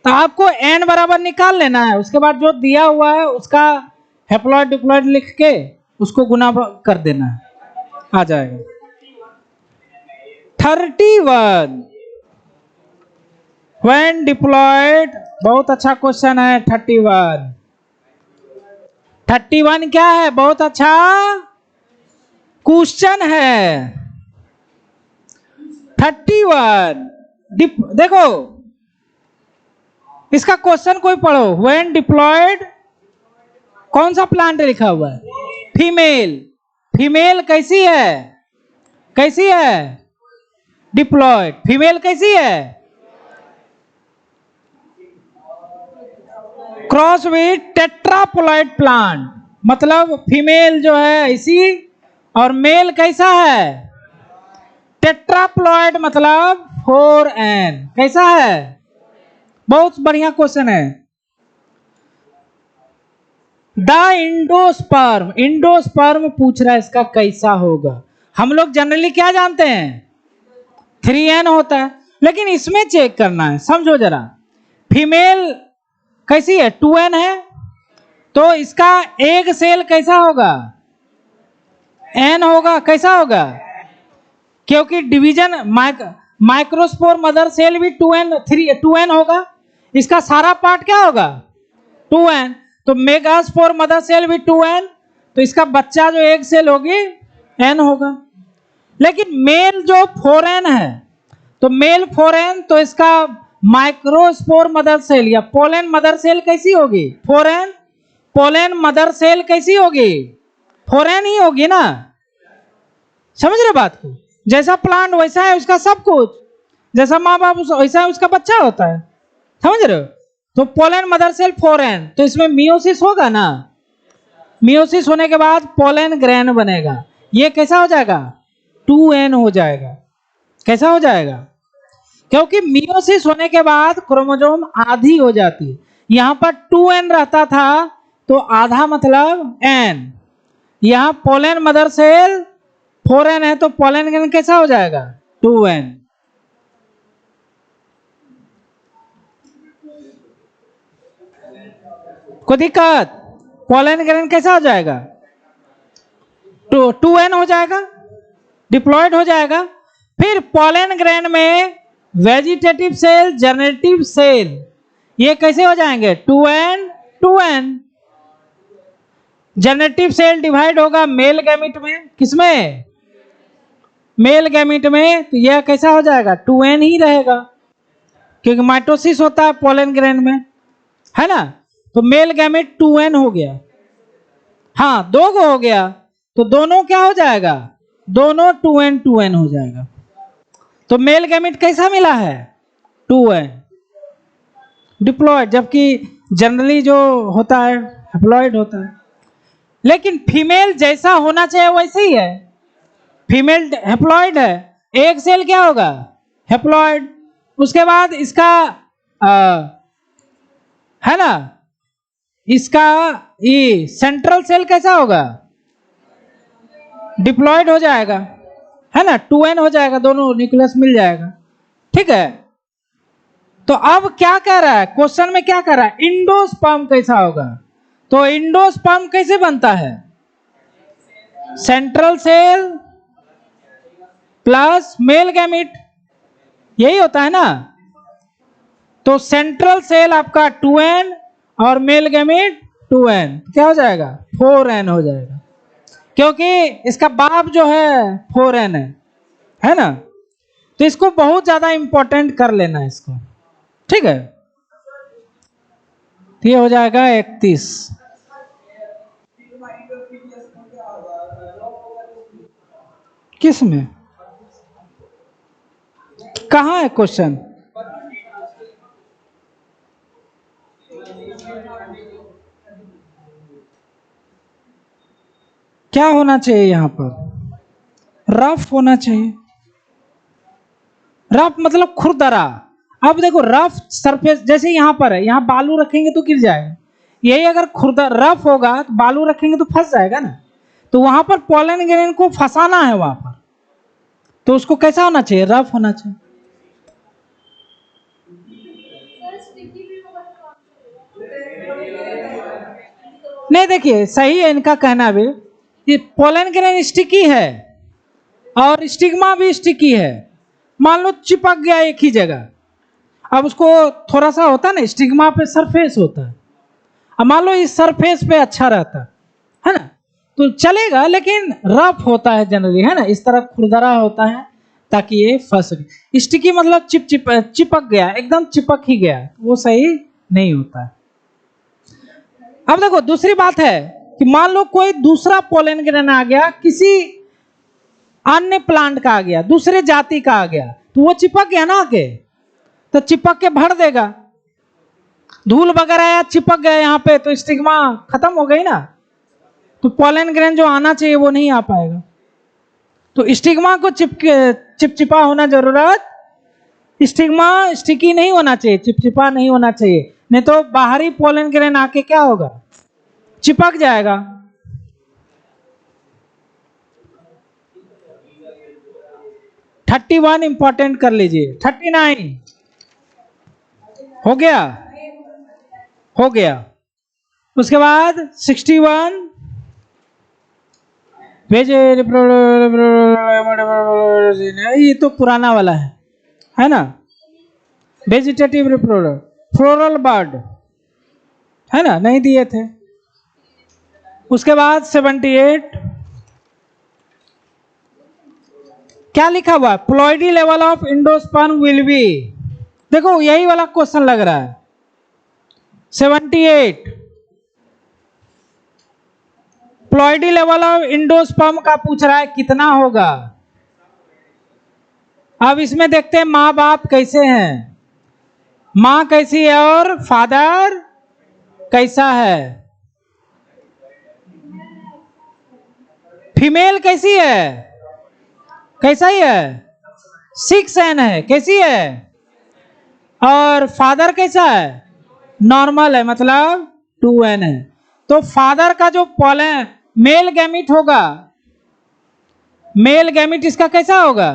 तो आपको n बराबर निकाल लेना है, उसके बाद जो दिया हुआ है उसका हैप्लॉइड डिप्लॉइड लिख के उसको गुना कर देना है, आ जाएगा। 31, when diploid, बहुत अच्छा क्वेश्चन है 31। 31 क्या है, बहुत अच्छा क्वेश्चन है 31। देखो इसका क्वेश्चन कोई पढ़ो, when diploid, कौन सा प्लांट लिखा हुआ है, फीमेल, फीमेल कैसी है, कैसी है, डिप्लॉइड, फीमेल कैसी है, क्रॉस विथ टेट्रापोलॉइड प्लांट, मतलब फीमेल जो है ऐसी और मेल कैसा है, टेट्राप्लॉइड मतलब 4n, कैसा है, बहुत बढ़िया क्वेश्चन है। द इंडोस्पर्म, इंडोस्पर्म पूछ रहा है इसका कैसा होगा। हम लोग जनरली क्या जानते हैं 3n होता है, लेकिन इसमें चेक करना है, समझो जरा, फीमेल कैसी है 2n है, तो इसका एक सेल कैसा होगा, n होगा, कैसा होगा, क्योंकि डिवीजन माइक्रोस्पोर मदर सेल भी 2n होगा, इसका सारा पार्ट क्या होगा 2n। तो मेगास्पोर मदर सेल भी 2n, तो इसका बच्चा जो एक सेल होगी n होगा। लेकिन मेल जो 4n है, तो मेल 4n, तो इसका माइक्रोस्पोर मदर सेल या पोलन मदर सेल कैसी होगी 4n। पोलन मदर सेल कैसी होगी 4n ही होगी ना, समझ रहे बात को। जैसा प्लांट वैसा है उसका सब कुछ, जैसा माँ बाप वैसा है उसका बच्चा होता है, समझ रहे हो। तो पोलन मदर सेल 4n, तो इसमें मियोसिस होगा ना, मियोसिस होने के बाद पोलन ग्रेन बनेगा, ये कैसा हो जाएगा 2n हो जाएगा। कैसा हो जाएगा, क्योंकि मियोसिस होने के बाद क्रोमोसोम आधी हो जाती है। यहां पर 2n रहता था तो आधा मतलब n, यहां पोलन मदर सेल 4n है तो पोलन ग्रेन कैसा हो जाएगा 2n। कोई दिक्कत, पोलन ग्रेन कैसा हो जाएगा 2n हो जाएगा, डिप्लॉयड हो जाएगा। फिर पोलन ग्रेन में वेजिटेटिव सेल, जनरेटिव सेल, ये कैसे हो जाएंगे 2n 2n। Generative cell divide होगा मेल गैमिट में, किसमें मेल गैमिट में, तो यह कैसा हो जाएगा 2n ही रहेगा, क्योंकि माइटोसिस होता है पोलन ग्रेन में, है ना। तो मेल गैमिट 2n हो गया, हाँ 2 को हो गया, तो दोनों क्या हो जाएगा, दोनों 2n 2n हो जाएगा। तो मेल गैमिट कैसा मिला है 2n डिप्लॉयड, जबकि जनरली जो होता है हैप्लॉयड होता है। लेकिन फीमेल जैसा होना चाहिए वैसे ही है, फीमेल हैप्लॉयड है, एक सेल क्या होगा हैप्लॉयड। उसके बाद इसका है ना, इसका ये सेंट्रल सेल कैसा होगा डिप्लॉयड हो जाएगा, है ना, 2n हो जाएगा, दोनों न्यूक्लियस मिल जाएगा, ठीक है। तो अब क्या कह रहा है क्वेश्चन में, क्या कह रहा है इंडोस्पर्म कैसा होगा। तो इंडोस्पर्म कैसे बनता है, central cell plus male gamete, यही होता है ना। तो सेंट्रल सेल आपका 2n और मेल गैमिट 2n, क्या हो जाएगा 4n हो जाएगा, क्योंकि इसका बाप जो है 4n है ना। तो इसको बहुत ज्यादा इंपॉर्टेंट कर लेना है इसको, ठीक है। तो ये हो जाएगा 31। किस में, कहाँ है क्वेश्चन, क्या होना चाहिए यहाँ पर, रफ होना चाहिए। रफ मतलब खुरदरा। अब देखो रफ सरफेस, जैसे यहाँ पर है, यहाँ बालू रखेंगे तो गिर जाएगा, यही अगर खुरदरा रफ होगा तो बालू रखेंगे तो फंस जाएगा ना। तो वहां पर पोलन ग्रेन को फंसाना है वहां पर, तो उसको कैसा होना चाहिए रफ होना चाहिए। नहीं देखिए सही है इनका कहना भी, ये पोलन ग्रेन स्टिकी है और स्टिग्मा भी स्टिकी है। मान लो चिपक गया एक ही जगह, अब उसको थोड़ा सा होता है ना, स्टिग्मा पे सरफेस होता है, अब मान लो इस सरफेस पे अच्छा रहता है ना, तो चलेगा, लेकिन रफ होता है जनरली, है ना, इस तरह खुरदरा होता है ताकि ये फंस सके। स्टिकी मतलब चिपक गया, एकदम चिपक ही गया, वो सही नहीं होता है। अब देखो दूसरी बात है कि मान लो कोई दूसरा पोलन ग्रेन आ गया, किसी अन्य प्लांट का आ गया, दूसरे जाति का आ गया, तो वो चिपक गया ना आके, तो चिपक के भर देगा, धूल वगैरह या चिपक गया यहाँ पे, तो स्टिग्मा खत्म हो गई ना, तो पोलन ग्रेन जो आना चाहिए वो नहीं आ पाएगा। तो स्टिग्मा को चिपचिपा होना जरूरत, स्टिग्मा स्टिकी नहीं होना चाहिए, चिपचिपा नहीं होना चाहिए, नहीं तो बाहरी पोलन ग्रेन आके क्या होगा चिपक जाएगा। थर्टी 31 इंपॉर्टेंट कर लीजिए, 39 हो गया, हो गया। उसके बाद 61 भेजे, ये तो पुराना वाला है, है ना, वेजिटेटिव रिप्रोडक्ट, फ्लोरल बर्ड, है ना, नहीं दिए थे। उसके बाद 78 क्या लिखा हुआ है, ploidy level of endosperm will be, देखो यही वाला क्वेश्चन लग रहा है। 78 प्लॉइडी लेवल ऑफ एंडोस्पर्म का पूछ रहा है, कितना होगा। अब इसमें देखते हैं माँ बाप कैसे हैं, माँ कैसी है और फादर कैसा है। फीमेल कैसी है, कैसा ही है, 6N है, कैसी है, और फादर कैसा है, नॉर्मल है, मतलब 2N है। तो फादर का जो पॉलन मेल गैमिट होगा, मेल गैमिट इसका कैसा होगा,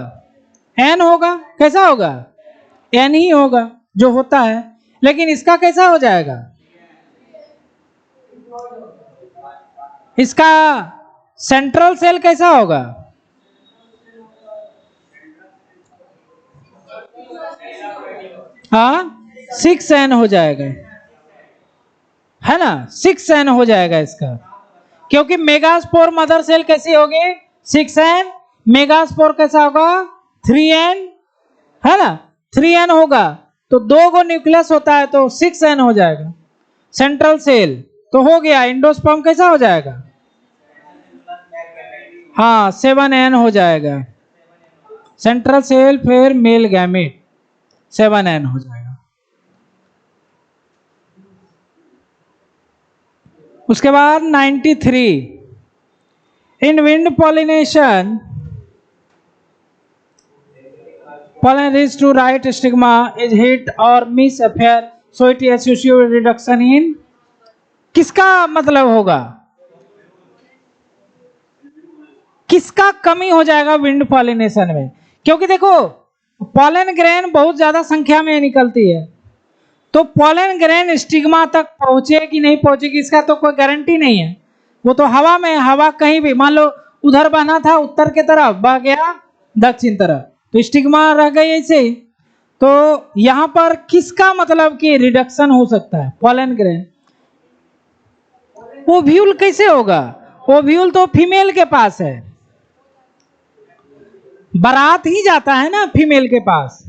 N होगा, कैसा होगा, N ही होगा जो होता है। लेकिन इसका कैसा हो जाएगा, इसका सेंट्रल सेल कैसा होगा, हाँ 6N हो जाएगा, है ना, 6N हो जाएगा इसका, क्योंकि मेगास्पोर मदर सेल कैसी होगी, 6N, मेगास्पोर कैसा होगा 3N, है ना, 3N होगा, तो 2 गो न्यूक्लियस होता है तो 6N हो जाएगा। सेंट्रल सेल तो हो गया, एंडोस्पर्म कैसा हो जाएगा, हाँ 7N हो जाएगा। सेंट्रल सेल फिर मेल गैमेट 7N हो जाएगा। उसके बाद 93 इन wind pollination pollen reach to right stigma is hit or miss affair so it associate reduction in, किसका मतलब होगा, किसका कमी हो जाएगा विंड पॉलिनेशन में। क्योंकि देखो पॉलन ग्रेन बहुत ज्यादा संख्या में निकलती है, तो पॉलन ग्रेन स्टिग्मा तक पहुंचे कि नहीं पहुंचेगी इसका तो कोई गारंटी नहीं है। वो तो हवा में, हवा कहीं भी, मान लो उधर बहना था उत्तर की तरफ, बह गया दक्षिण तरफ, तो स्टिग्मा रह गई ऐसे ही। तो यहां पर किसका मतलब कि रिडक्शन हो सकता है, पॉलन ग्रेन। ओव्यूल कैसे होगा, ओव्यूल तो फीमेल के पास है, बारात ही जाता है ना फीमेल के पास,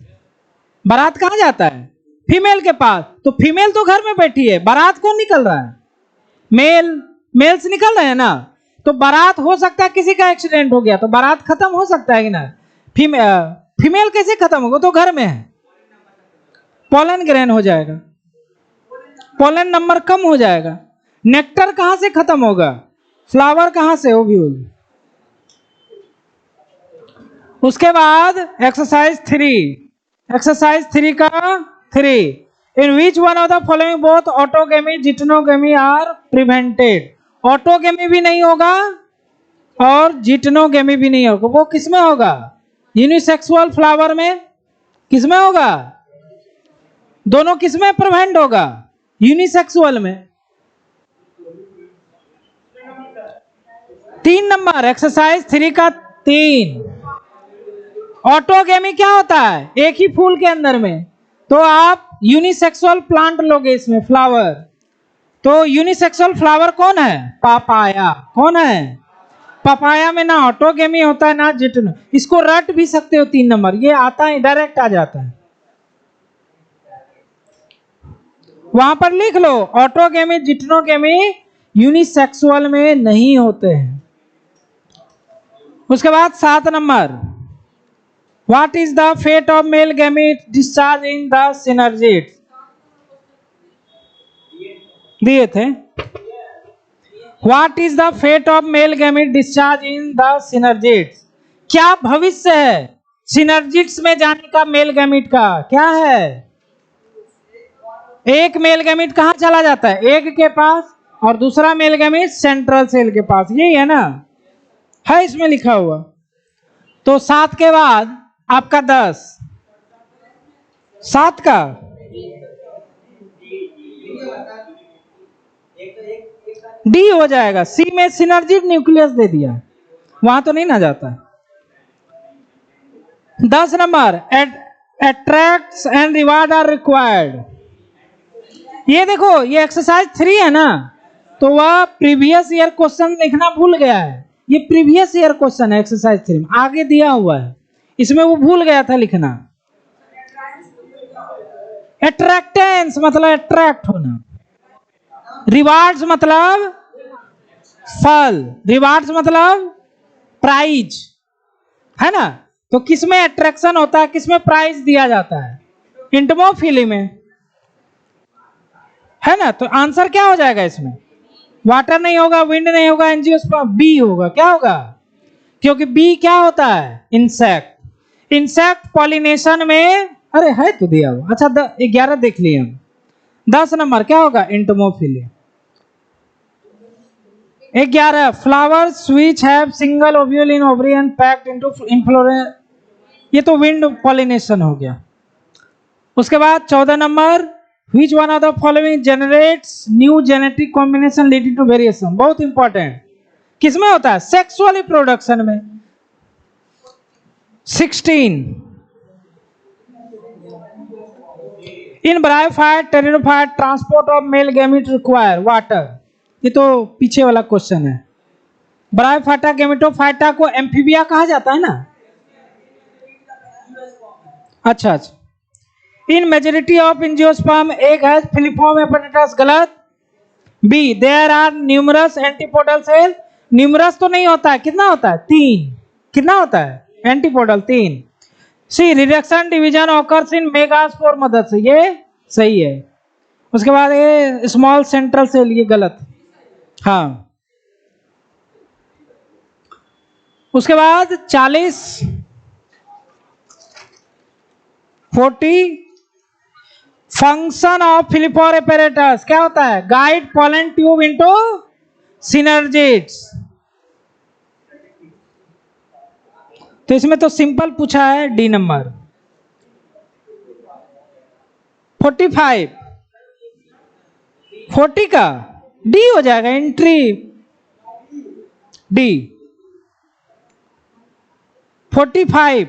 बारात कहाँ जाता है, फीमेल के पास, तो फीमेल तो घर में बैठी है, बारात कौन निकल रहा है, मेल्स निकल रहे हैं ना। तो बारात हो सकता है किसी का एक्सीडेंट हो गया तो बारात खत्म हो सकता है कि ना, फीमेल कैसे खत्म होगा, तो घर में है, पॉलन ग्रेन हो जाएगा, पॉलन नंबर कम हो जाएगा। नेक्टर कहां से खत्म होगा, फ्लावर कहां से, ओव्यूल। उसके बाद एक्सरसाइज 3 का 3 in which one of the following both autogamy geitonogamy are prevented, autogamy भी नहीं होगा और जिटनोगेमी भी नहीं होगा, वो किसमें होगा, यूनिसेक्सुअल फ्लावर में, किसमें होगा, दोनों किसमें प्रिवेंट होगा, यूनिसेक्सुअल में। 3 नंबर एक्सरसाइज 3 का 3, ऑटोगेमी क्या होता है, एक ही फूल के अंदर में, तो आप यूनिसेक्सुअल प्लांट लोगे इसमें फ्लावर, तो यूनिसेक्सुअल फ्लावर कौन है, पापाया, कौन है, पपाया में ना ऑटोगेमी होता है ना जिटनो, इसको रट भी सकते हो 3 नंबर, ये आता है डायरेक्ट आ जाता है, वहां पर लिख लो ऑटोगेमी जिटनोगेमी यूनिसेक्सुअल में नहीं होते हैं। उसके बाद 7 number what is the fate of male gamete discharge in the synergids, दिए थे, what is the fate of male gamete discharge in the synergids, क्या भविष्य है सिनर्जिड्स में जाने का मेल गैमीट का, क्या है, एक मेल गैमीट कहां चला जाता है, एग के पास, और दूसरा मेल गैमीट सेंट्रल सेल के पास, यही है ना, है इसमें लिखा हुआ। तो 7 के बाद आपका 10, 7 का डी हो जाएगा, सी में सिनर्जिड न्यूक्लियस दे दिया, वहां तो नहीं ना जाता। 10 number attracts and reward are required. ये देखो ये एक्सरसाइज 3 है ना, तो वह प्रीवियस ईयर क्वेश्चन लिखना भूल गया है। ये प्रीवियस ईयर क्वेश्चन है एक्सरसाइज 3 में, आगे दिया हुआ है, इसमें वो भूल गया था लिखना। अट्रैक्टेंस मतलब अट्रैक्ट होना, रिवार्ड्स मतलब फल, रिवार्ड्स मतलब प्राइज, है ना। तो किसमें अट्रैक्शन होता है, किसमें प्राइज दिया जाता है, इंटमोफिली में, है ना। तो आंसर क्या हो जाएगा इसमें, वाटर नहीं होगा, विंड नहीं होगा, एंजियोस्पर्म, बी होगा। क्या होगा, क्योंकि बी क्या होता है, इंसेक्ट। इंसेक्ट पॉलिनेशन में, अरे है तो दिया हुआ। अच्छा 11 देख लिए हम, 10 नंबर क्या होगा, entomophily. 11 flowers which have single ovule in ovary and packed into inflorescence, ये तो विंड पॉलिनेशन हो गया। उसके बाद 14 number, which one of the following generates new genetic combination leading to variation, बहुत इंपॉर्टेंट, किसमें होता है, सेक्सुअल रिप्रोडक्शन में। 16 in bryophyte pteridophyte transport of male gamete require water, ये तो पीछे वाला क्वेश्चन है। ब्रायोफाइटा गैमेटोफाइटा को एम्फीबिया कहा जाता है ना। अच्छा अच्छा, in majority of angiosperm egg has filiform apparatus, गलत। B there are numerous antipodal cell, numerous तो नहीं होता है, कितना होता है, 3, कितना होता है antipodal, 3। See reduction division occurs in megaspore मदद से, ये सही है। उसके बाद ये स्मॉल सेंट्रल सेल, ये गलत, हाँ। उसके बाद 40 40 फंक्शन ऑफ फिलिपोर एपेरेटस क्या होता है, guide pollen tube into synergids. तो इसमें तो सिंपल पूछा है, डी नंबर। 45 40 का डी हो जाएगा, entry D. 45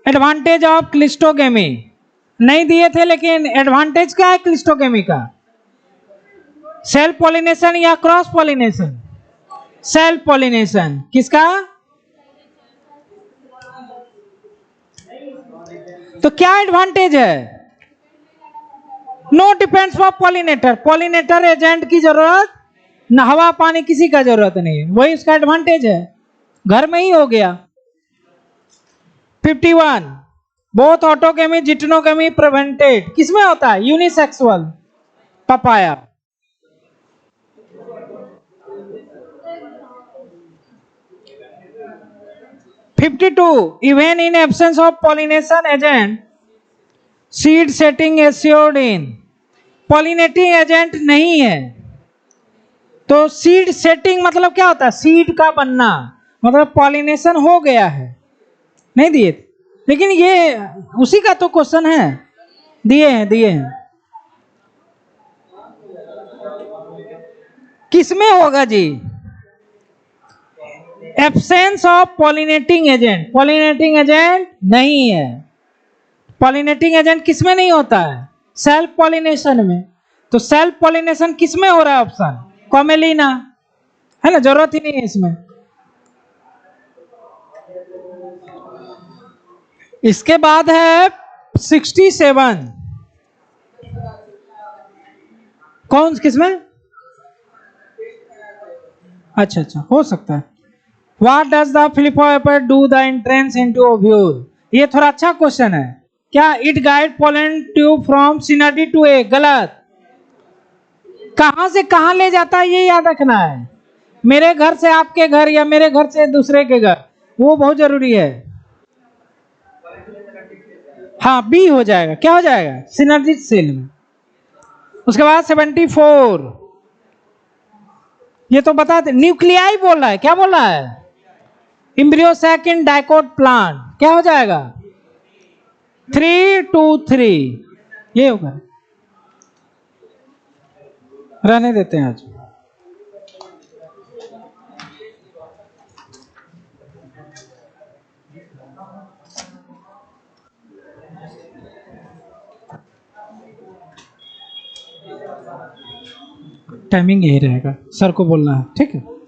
advantage of cleistogamy, नहीं दिए थे लेकिन एडवांटेज क्या है क्लिस्टोगेमी का, सेल्फ पॉलिनेशन या क्रॉस पॉलिनेशन, सेल्फ पॉलिनेशन, किसका, तो क्या एडवांटेज है, no depends for pollinator, pollinator agent की जरूरत न, हवा पानी किसी का जरूरत नहीं है, वही उसका एडवांटेज है, घर में ही हो गया। 51 बोथ ऑटोगेमी जिटनोगेमी प्रिवेंटेड, किसमें होता है, unisexual, papaya. 52 even in absence of pollination agent seed setting assured in, pollinating agent नहीं है तो सीड सेटिंग मतलब क्या होता है, सीड का बनना, मतलब पॉलिनेशन हो गया है, नहीं दिए थे। लेकिन ये उसी का तो क्वेश्चन है, दिए हैं दिए हैं। किसमें होगा जी, absence of pollinating agent, pollinating agent नहीं है। पॉलिनेटिंग एजेंट किसमें नहीं होता है, सेल्फ पॉलिनेशन में। तो सेल्फ पॉलिनेशन किसमें हो रहा है, ऑप्शन कॉमेलिना, है ना, जरूरत ही नहीं है इसमें। इसके बाद है 67, कौन किसमें, अच्छा अच्छा हो सकता है। What does the Filippo do the entrance into ovule? ये थोड़ा अच्छा क्वेश्चन है, क्या it guide pollen tube from synergy to A, गलत। कहां से कहां ले जाता है ये याद रखना है, मेरे घर से आपके घर या मेरे घर से दूसरे के घर, वो बहुत जरूरी है। हाँ बी हो जाएगा, क्या हो जाएगा, सिनर्जी सेल में। उसके बाद 74, ये तो बता दे, न्यूक्लियाई बोल रहा है, क्या बोल रहा है, इम्ब्रियोसैक इन डाइकोट प्लांट, क्या हो जाएगा 3 2 3, ये होगा, रहने देते हैं आज। टाइमिंग यही रहेगा, सर को बोलना है, ठीक है।